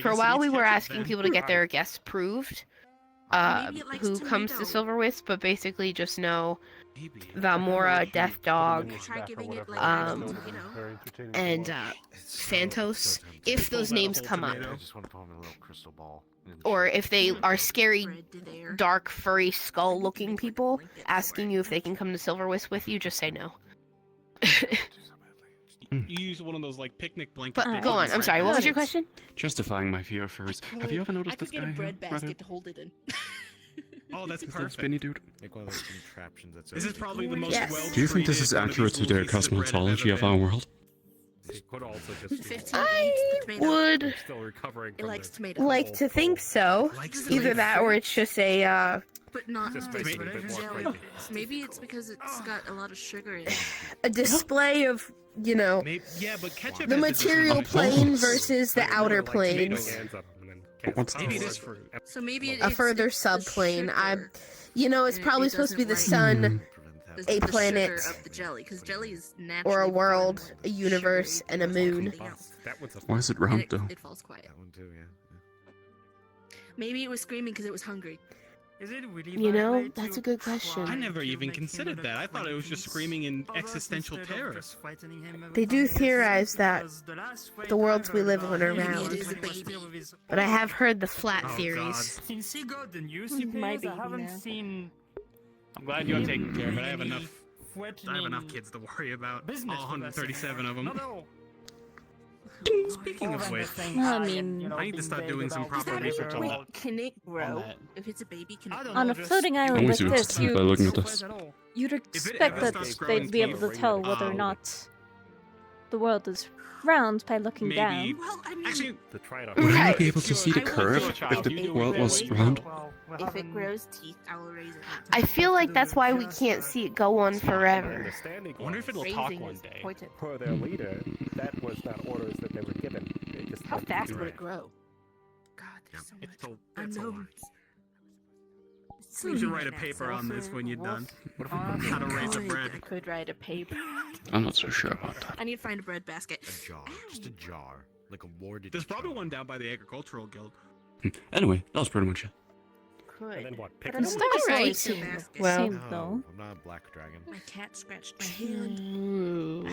For a while, we were asking people to get their guests proved. Who comes to Silverwisp, but basically just know Valmora, Death Dog, and Phantos, if those names come up. Or if they are scary, dark, furry, skull-looking people asking you if they can come to Silverwisp with you, just say no. You use one of those like picnic blankets. But go on, I'm sorry, what was your question? Justifying my fear of furs. Have you ever noticed this guy? I could get a bread here, basket brother? to hold it in. Oh, that's Is that perfect. spinny dude? Like one of those contraptions that's This is probably the most Yes. well. Do you think this is accurate to the cosmetology of our world? It could also just be. 15 I eats tomato. would I'm still recovering It from likes this. tomato. like to think so. Likes Either that or it's just a But not Just makes it a bit more jelly. creepy. Maybe it's because it's got a lot of sugar in it. a display of, you know, Maybe, yeah, but ketchup. the has a material different- plane versus the outer Like tomato planes. hands up and then cast What's it Maybe it forward. is fruit. So maybe A further it's the subplane. sugar, You know, it's and probably it supposed to be the doesn't sun Hmm. like a the planet, sugar of the jelly, because jelly is naturally or a far world, more a universe, sugary and a than moon. anything else. That one's a Why is it And round though? it falls quiet. That one too, yeah. Maybe it was screaming because it was hungry. Is it really You know, violent that's to a good question. I never try even to make him considered look that. I thought it was just screaming in Although existential instead of terror. just frightening him They do every time he theorize gets that because the last fight the worlds I we heard live about on are him round. was Maybe it is when a he was baby. still with his But I old have heard the flat Oh, theories. Since he got the news My supers, I baby haven't now. seen I'm glad you're taking care of it. I have any enough. I have enough kids to worry about. All business with us 137 of them. anymore. Speaking of which, I mean, I need to start doing some proper research on that. Can it On grow? that. If it's a baby, can I it don't grow? on a floating island I'm like going to this, by looking at this. you'd it expect ever that starts growing they'd be able to teeth, tell whether or not the world is round by looking Maybe. down. Well, I mean, Actually, To try to. Would I Right. be able to see the I will curve do if it. the world was round? if it grows teeth, I will raise it. I feel like that's why we can't see it go on forever. Understanding I wonder if it'll Raising talk is one day. important. for their leader, that was not orders that they were given. They just How had to fast do would it. it grow? God, there's so much It's a lot. unknowns. You should write a paper on this when you're done. How to raise a bread. I could write a paper. I'm not so sure about that. I need to find a bread basket. A jar, just a jar, like a warded. There's probably jar. one down by the agricultural guild. Anyway, that was pretty much it. And then Could. what? But Pick I'm it not up? Stars always always seem seem the Well- same though. I'm not a black dragon. My cat scratched my hand.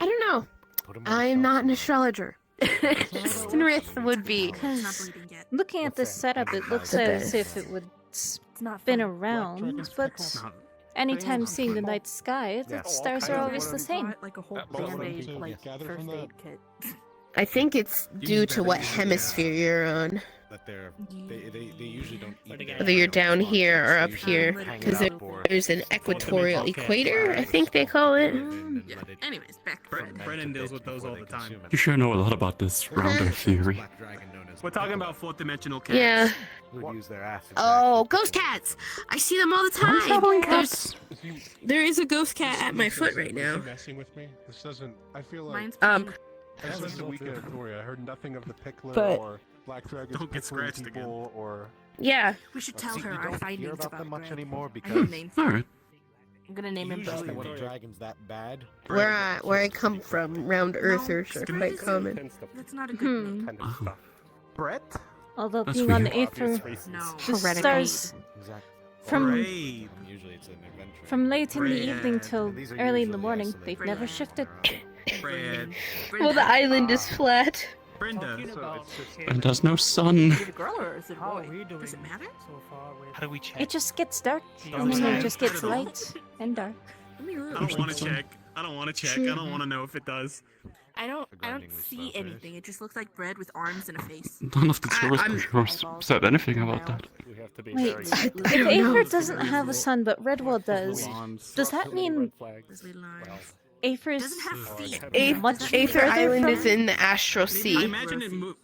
I don't know. Put 'em on I'm the not shelf. an astrologer. Snrith would be. It's not Because bleeding yet. looking at this What's that? setup, it looks The as best. if it would It's not spin from around, Dragon's but Pickle. Not- anytime seeing the night sky, the Yeah. stars are always the same. Like a whole That most band-aid, people like gather first from aid that. kit. I think it's due to what hemisphere you're on. That they usually don't eat. Whether you're down here or up They here, usually hang because out or- there's an equatorial Okay. equator, I think they call it. And Yeah. let it Anyways, back to Brennan bread. Brennan deals with those all the time. You sure know a lot about this round Earth theory. Black dragon known as We're talking Piccolo, about fourth dimensional cats. Yeah. who'd use their acid Oh, to ghost cats! I see them all the I'm time. traveling There's, cats. there is a ghost cat at my foot right Is now. he messing with me? This doesn't. I feel like. Mine's Um, pink. I spent the week in Ingoria. I heard nothing of the Pickler But- or Black Dragons Don't get pickling scratched people or. Yeah. We should tell See, her you our don't hear findings about about them much bread. anymore I have a because name. Alright. I'm gonna name him usually Bread. when a dragon's that bad, Where I come from, round earthers are quite common. tends to That's not a good name. kind of stuff. Brett? Although That's being on weird. the Aether, No. the stars Exactly. from Brave. Usually it's an adventure. from late in the Brad. evening till These are early in the usually morning, isolated they've never from shifted. Brad. Well, the island is flat. Brenda. And there's no sun. Is it a girl or is it a How are boy? we doing Does it matter? so far with How do we check? It just gets dark, Don't and then check. it just gets I don't know. light and dark. Let me look. I don't want to check. I don't want to check. I don't want to know if it does. I don't gardening see stuff, right? anything. It just looks like bread with arms and a face. None of the tourist I'm- brochures said anything about that. We have to be Wait, very if don't know. Aether doesn't have a sun but Redwall does, Alarms. does that mean Those little arms. Aether's Doesn't have feet. much Aether further Island from is in the astral I sea. imagine it moves.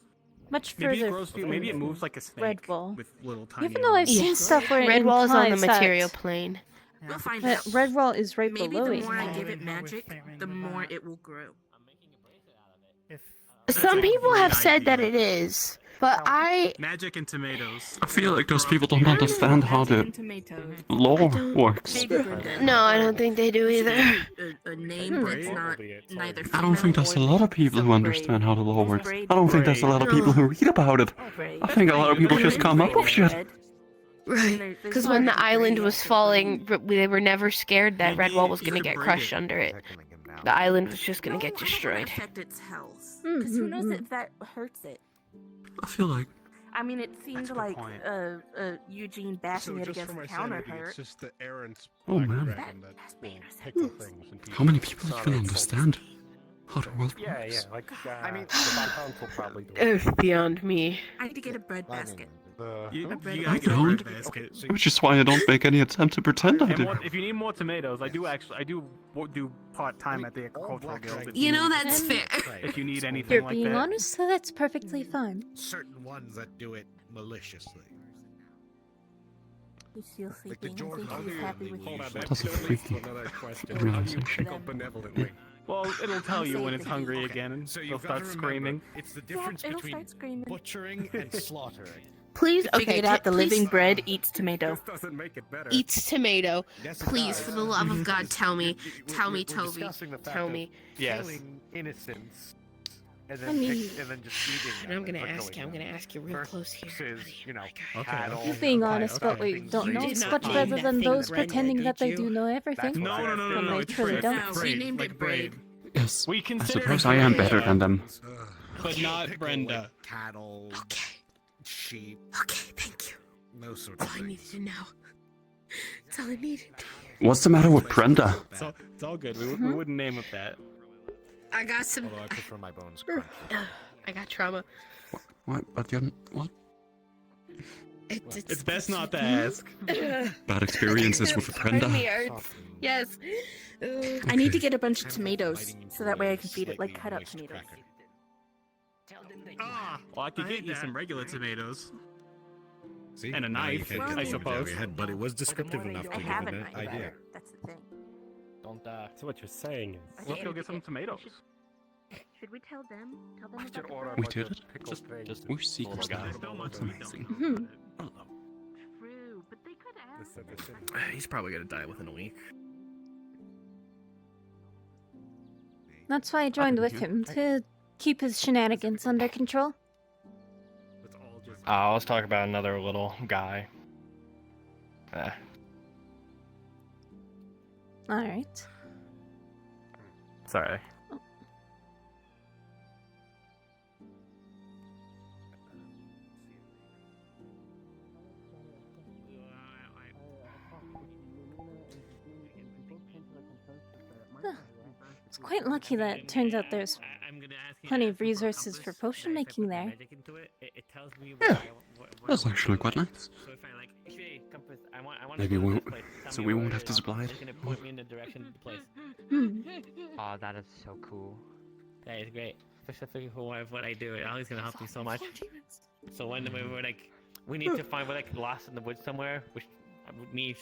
much Maybe it further grows. from Maybe it moves like a snake. Redwall. With little tiny. Even though I've arms. seen stuff where it Redwall is on the implies that material plane. We'll find But out. Redwall is right Maybe below the it. more I give it magic, the more it will grow. Some people have said that it is, but Magic and tomatoes. I feel like those people don't understand how the Tomatoes. lore works. Maybe Brenda. no, I don't think they do either. A name that's not neither. I don't think there's a lot of people who understand how the lore works. Brave. I don't think there's a lot of people who read about it. I think a lot of people just come up with shit. Right. Because when the island was falling, they were never scared that Redwall was going to get crushed under it. The island was just going to get destroyed. Affect its health. Because who knows if that hurts it? I feel like I mean, it seems a good like point. Eugene bashing So it just against for the my counter sanity, hurt. it's just the errant Oh, black man. dragon that will pickle things and how many people even understand how the world works? like I mean, the council probably. Earth beyond me. I need to get a bread basket. You gotta I get a don't. breadbasket. Which is why I don't make any attempt to pretend I And do. if you need more tomatoes, I do part time at the agricultural guild. You know, that's fair. If you need anything You're like being that. honest, so that's perfectly fine. Certain ones that do it maliciously. He's still Like the sleeping. I Jordan think he's happy with Hold you. on, that That's a leads freaky to another question. realization. How do you pickle benevolently? Well, it'll tell you when it's hungry again, and So it'll you've got start to screaming. remember, it's the difference it'll between start screaming. butchering and slaughtering. Please, Okay, figure it out. The please- living bread eats tomato. This doesn't make it better. Eats tomato. Yes, it Please, does. for the love of God, tell me. Tell me, We're Toby. discussing the fact Tell of me. Yes. killing innocents and I then, mean- and then just eating And them I'm gonna or ask killing you. I'm them. gonna ask you real close here. Versus, you know, Okay. cattle. You're being Okay, honest, but okay. we don't You know did not much name better that than thing those Brenda, pretending that did they you? do know everything. That's what No. When they It's truly braid. don't. No, Braid, she named like it Braid. Yes. We I consider suppose it I am braid, better than them. but not Pickle, Brenda. like, cattle, sheep, Okay, thank you. those sorts That's of all I things. needed to know. That's all I needed. What's the matter with Brenda? It's all good. We wouldn't name it that. I got some. Although I prefer my bones crunchy. I got trauma. What? But you're what? It's best not to ask. Bad experiences with Pardon me, Brenda. Arts. Yes. I need to get a bunch of tomatoes so that way I can feed it like cut up tomatoes. Well, I could get you some regular tomatoes. See? And a Now you knife, had I to keep it suppose. over your head, but it was descriptive enough to give an idea. That's the thing. Don't So what you're saying is... Let's go get some tomatoes. Should we tell them? Tell them I should about order a We bunch did of it. pickled things. We're secret guys. guys. That's amazing. Mhm. Hello. True, but they could ask. He's probably gonna die within a week. That's why I joined with him, to keep his shenanigans under control. Let's talk about another little guy. Alright. Sorry. It's quite lucky that it turns out there's plenty of resources for potion making there. Yeah, that's actually quite nice. Maybe we won't, so we won't have to supply it. Oh, that is so cool. That is great. Especially for what I do. It always gonna help me so much. So when we're like, we need to find, we're like lost in the woods somewhere, which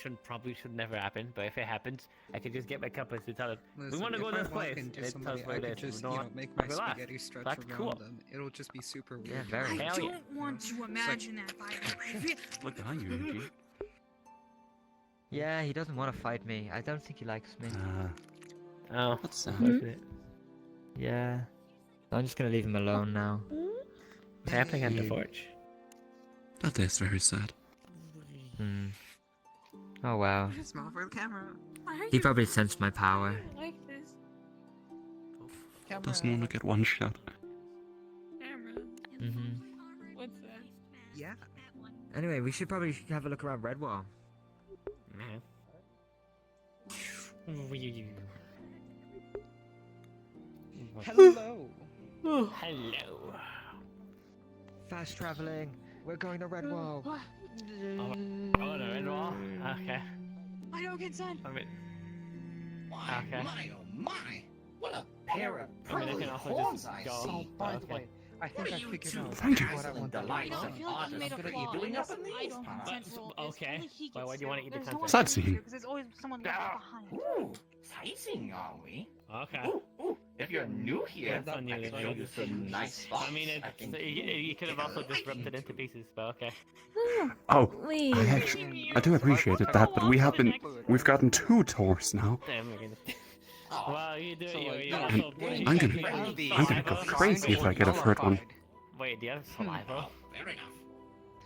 should never happen. But if it happens, I could just get my compass to tell it we want to go to this place. And it tells where it is. Just, We don't want- make my we're lost. spaghetti stretch That's around cool. them. It'll just be super weird. Yeah, very. Hell yeah. want to imagine that, by the way. Look behind you, Eugene. Yeah, he doesn't want to fight me. I don't think he likes me. Oh, That's sad. Yeah. So I'm just gonna leave him alone now. What's happening at the forge? That is very sad. Hmm. Oh wow. Smile for the camera. He probably sensed my power. Like this. Doesn't want to get one shot. Camera. Mhm. What's that? Yeah. Anyway, we should probably have a look around Redwall. Man. Hello. Hello. Fast traveling. We're going to Redwall. Oh, no, red wall? Okay. I don't consent. I mean, My, okay. my, oh my! What a pair of I mean, I pearly can also horns just I go. see. Oh, by the Okay. way, I think I figured out Thank you. what I want to Delights like. and I feel like you made a What are you flaw. doing up in I these don't parts? consent. Well, Okay. only he Why gets do you want to eat the there's no consent? one Sightseeing. because there's always someone left behind. Ooh, sightseeing, are we? Okay. Ooh, if you're new here, That's on you, I can then. show you some nice spots. I mean, you could have also just ripped it into pieces, but okay. Oh, Wait. I do appreciate it, that, but we've gotten 2 tours now. Damn, we're gonna. Well, you do it. You And also. I'm gonna go crazy if I get a 3rd one. Wait, do you have saliva? Fair enough.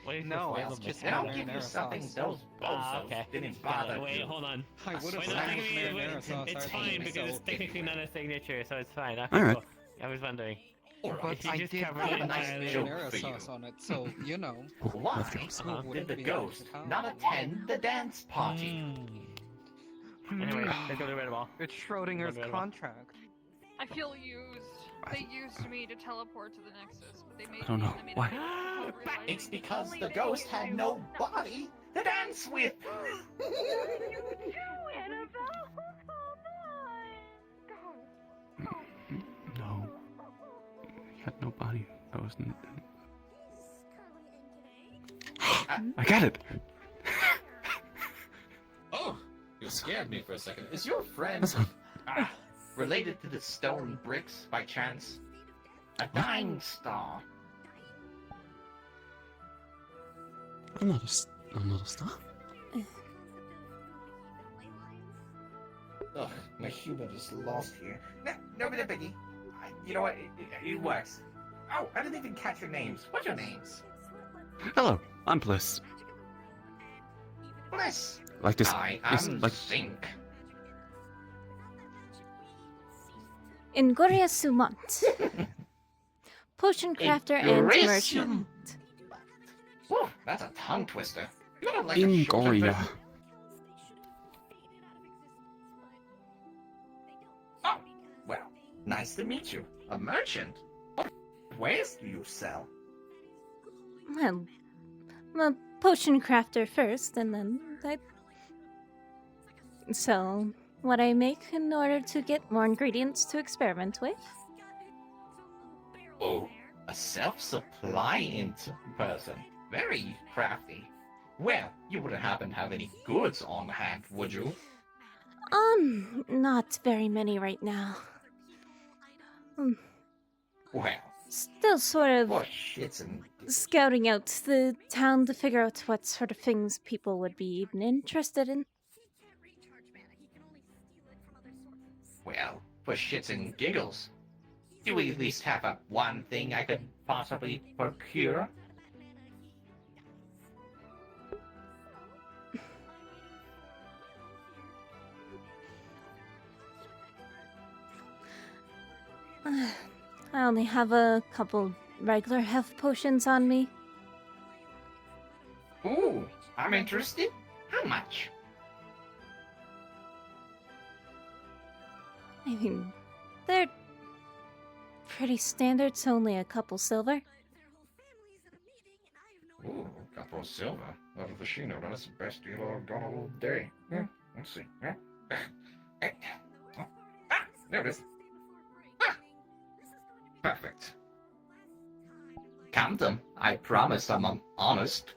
What is No, this? it's just I'll marinara give you something sauce. those bozos Okay. didn't bother Wait, to. hold on. I would have Wait, no, said technically, marinara sauce. it's I fine think, because it's so- technically not a signature, so it's fine. Okay, Alright. cool. I was wondering. But You I just did covered put it a nice entirely. marinara for you. sauce on it, so you know. Why love jokes. did the ghost not attend the dance party? Anyway, let's go to Red Wall. It's Schrodinger's Red Wall. contract. I feel used. They used me to teleport to the Nexus, but they made I don't know why. It's because the ghost had no body to dance with. No. He had no body. I wasn't. I got it! Oh, you scared me for a second. Is your friend related to the stone bricks by chance? A dying star. I'm not a star. Ugh, my humor is lost here. No, but biggie. You know what? It works. Oh, I didn't even catch your names. What's your names? Hello, I'm Bliss. Bliss. Like this. I It's am like. Zinc. Ingoria Sumont. Potion crafter and Ingoria merchant. Whew, that's a tongue twister. You gotta like a shorter Ingoria. version. Oh, well, nice to meet you. A merchant? What wares do you sell? Well, I'm a potion crafter first, and then I sell what I make in order to get more ingredients to experiment with. Oh, a self-supply person. Very crafty. Well, you wouldn't happen to have any goods on hand, would you? Not very many right now. Well, Still sort of for shits and... scouting out the town to figure out what sort of things people would be even interested in. Well, for shits and giggles. Do we at least have one thing I could possibly procure? I only have a couple regular health potions on me. Ooh, I'm interested. How much? I mean, they're pretty standard, so only a couple silver. Ooh, a couple of silver. Out of the Shino, that's the best deal I've got all day. Yeah, let's see. Yeah. There it is. Perfect. Count them. I promise I'm honest.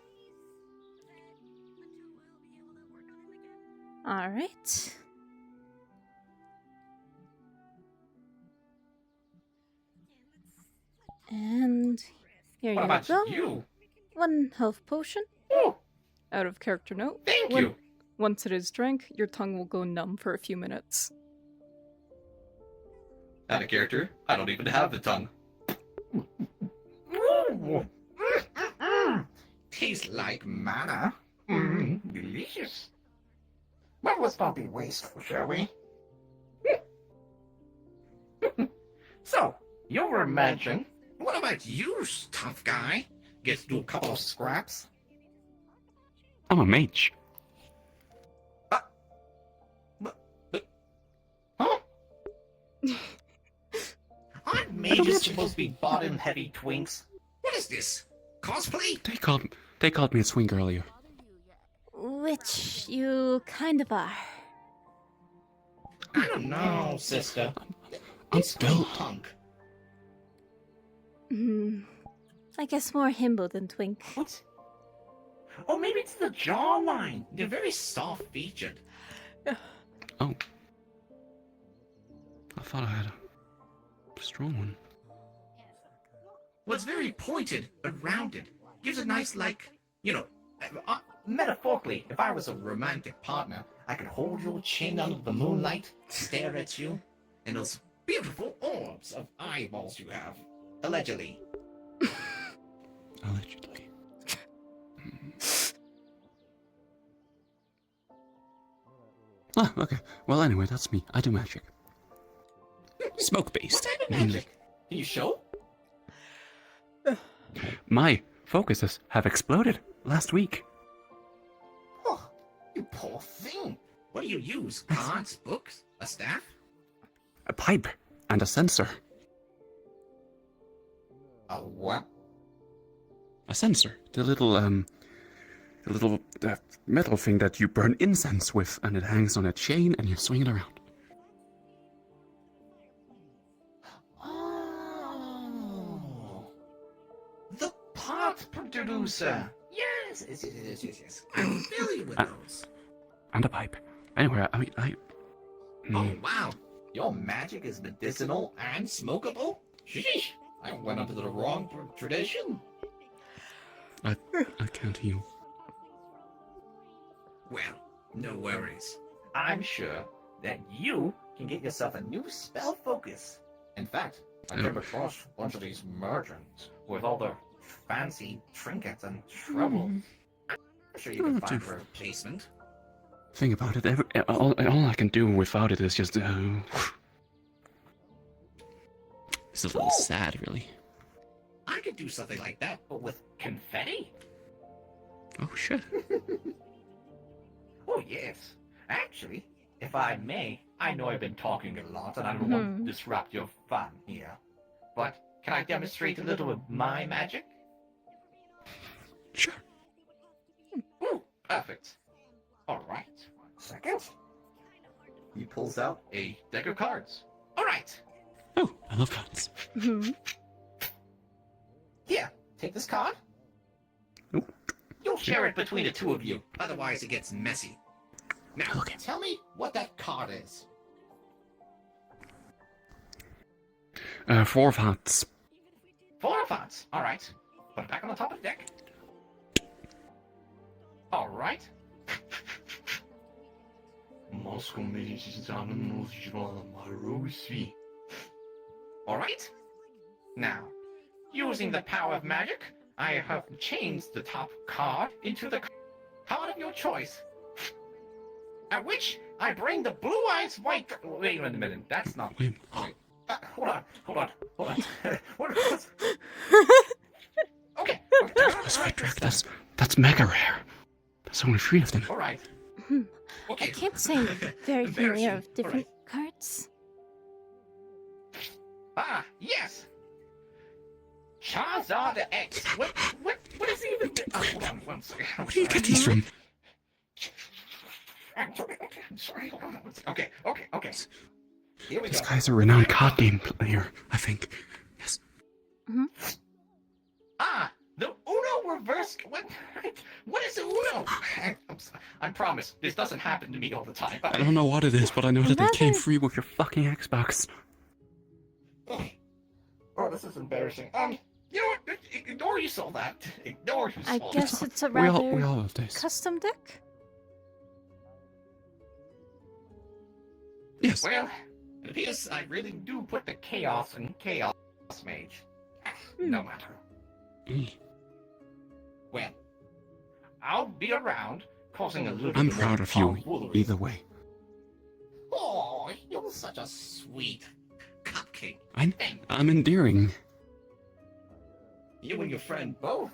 Alright. And here What you about go. you? One health potion. Oh, Out of character note. thank you. Once it is drank, your tongue will go numb for a few minutes. Out of character, I don't even have the tongue. Tastes like manna. Delicious. But let's not be wasteful, shall we? So, you were mentioned. What about you, tough guy? Get to do a couple of scraps? I'm a mage. Aren't mages supposed to be bottom-heavy twinks? What is this? Cosplay? They called me a swing earlier. Which you kind of are. I don't know, sister. I'm It's built. punk. I guess more himbo than twink. What? Oh, maybe it's the jawline. They're very soft-featured. Oh. I thought I had a strong one. Well, it's very pointed but rounded. Gives a nice, metaphorically, if I was a romantic partner, I could hold your chin under the moonlight, stare at you, and those beautiful orbs of eyeballs you have. Allegedly. Allegedly. Ah, okay. Well, anyway, that's me. I do magic. Smoke-based. What type of magic? Can you show? My focuses have exploded last week. Oh, you poor thing. What do you use? Cards, books, a staff? A pipe and a sensor. what? A censer. The little metal thing that you burn incense with, and it hangs on a chain, and you swing it around. Oh, the pot producer. Yes, yes. I'm familiar with those. And a pipe. Anyway, Oh wow, your magic is medicinal and smokable. Sheesh, I went under the wrong tradition. I can't heal. Well, no worries. I'm sure that you can get yourself a new spell focus. In fact, I came across a bunch of these merchants with all their fancy trinkets and troubles. I'm sure you can find a replacement. Think about it. All I can do without it is just. It's a little sad, really. I could do something like that, but with confetti? Oh shit. Oh yes. Actually, if I may, I know I've been talking a lot and I don't want to disrupt your fun here. But can I demonstrate a little of my magic? Sure. Ooh, perfect. Alright, 1 second. He pulls out a deck of cards. Alright. Oh, I love cards. Here, take this card. You'll share it between the two of you, otherwise it gets messy. Now, tell me what that card is. 4 of hearts. 4 of hearts. Alright. Put it back on the top of the deck. Alright. Alright. Now, using the power of magic, I have changed the top card into the card of your choice. At which I bring the blue eyes white. Wait a minute, that's not. Wait. Hold on. Okay. That's mega rare. There's only 3 of them. All right. I can't say I'm very familiar with different cards. Ah, yes. Charizard X. What is even? Hold on 1 second. Where do you get these from? I'm sorry. Hold on 1 second. Okay. Here we go. This guy's a renowned card game player, I think. Yes. Ah, the Uno reverse. What is Uno? I promise this doesn't happen to me all the time. I don't know what it is, but I know that it came free with your fucking Xbox. Oh, this is embarrassing. You know what? Ignore you saw that. Ignore you saw I that. guess it's a We all rather have this. custom deck? Yes. Well, it appears I really do put the chaos in Chaos Mage. No matter. Well, I'll be around, causing a little I'm bit proud of you, tomfoolery. either way. Oh, you're such a sweet cupcake. I'm endearing. You and your friend both.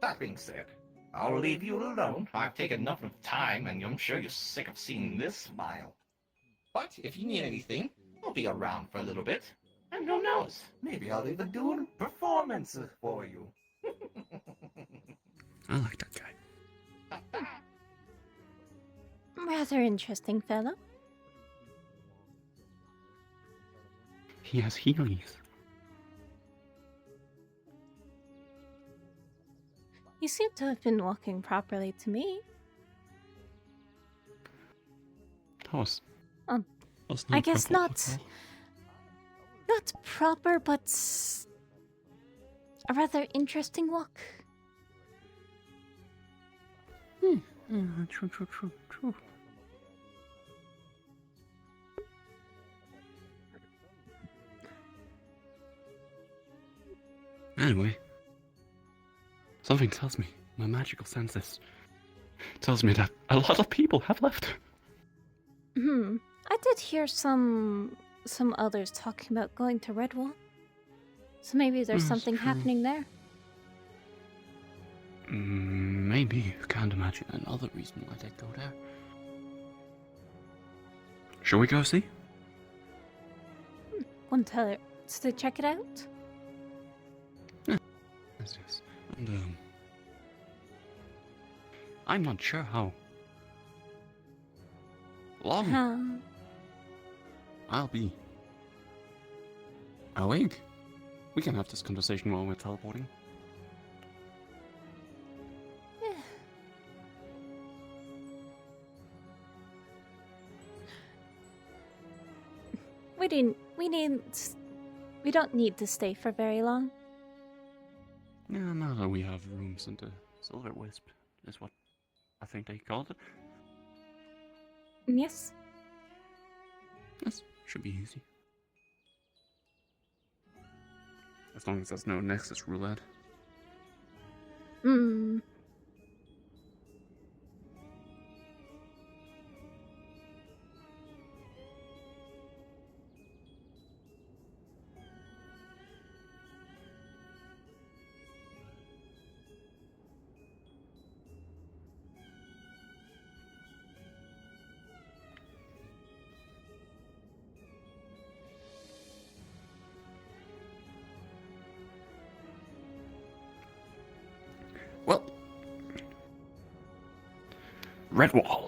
That being said, I'll leave you alone. I've taken enough of time, and I'm sure you're sick of seeing this smile. But if you need anything, I'll be around for a little bit. And who knows, maybe I'll even do a performance for you. I like that guy. Rather interesting fellow. He has heelys. You seem to have been walking properly to me. That was I guess proper not. at all. Not proper, but a rather interesting walk. True. Anyway, something tells me, my magical senses tells me that a lot of people have left. I did hear some others talking about going to Redwall. So maybe there's That's something true. happening there. Maybe. You can't imagine another reason why they'd go there. Shall we go see? Want to check it out? yes. And, I'm not sure how long I'll be awake. We can have this conversation while we're teleporting. We don't need to stay for very long. Yeah, now that we have rooms in the Silver Wisp, is what I think they called it. Yes. Yes, should be easy. As long as there's no Nexus roulette. Hmm. Well, Redwall.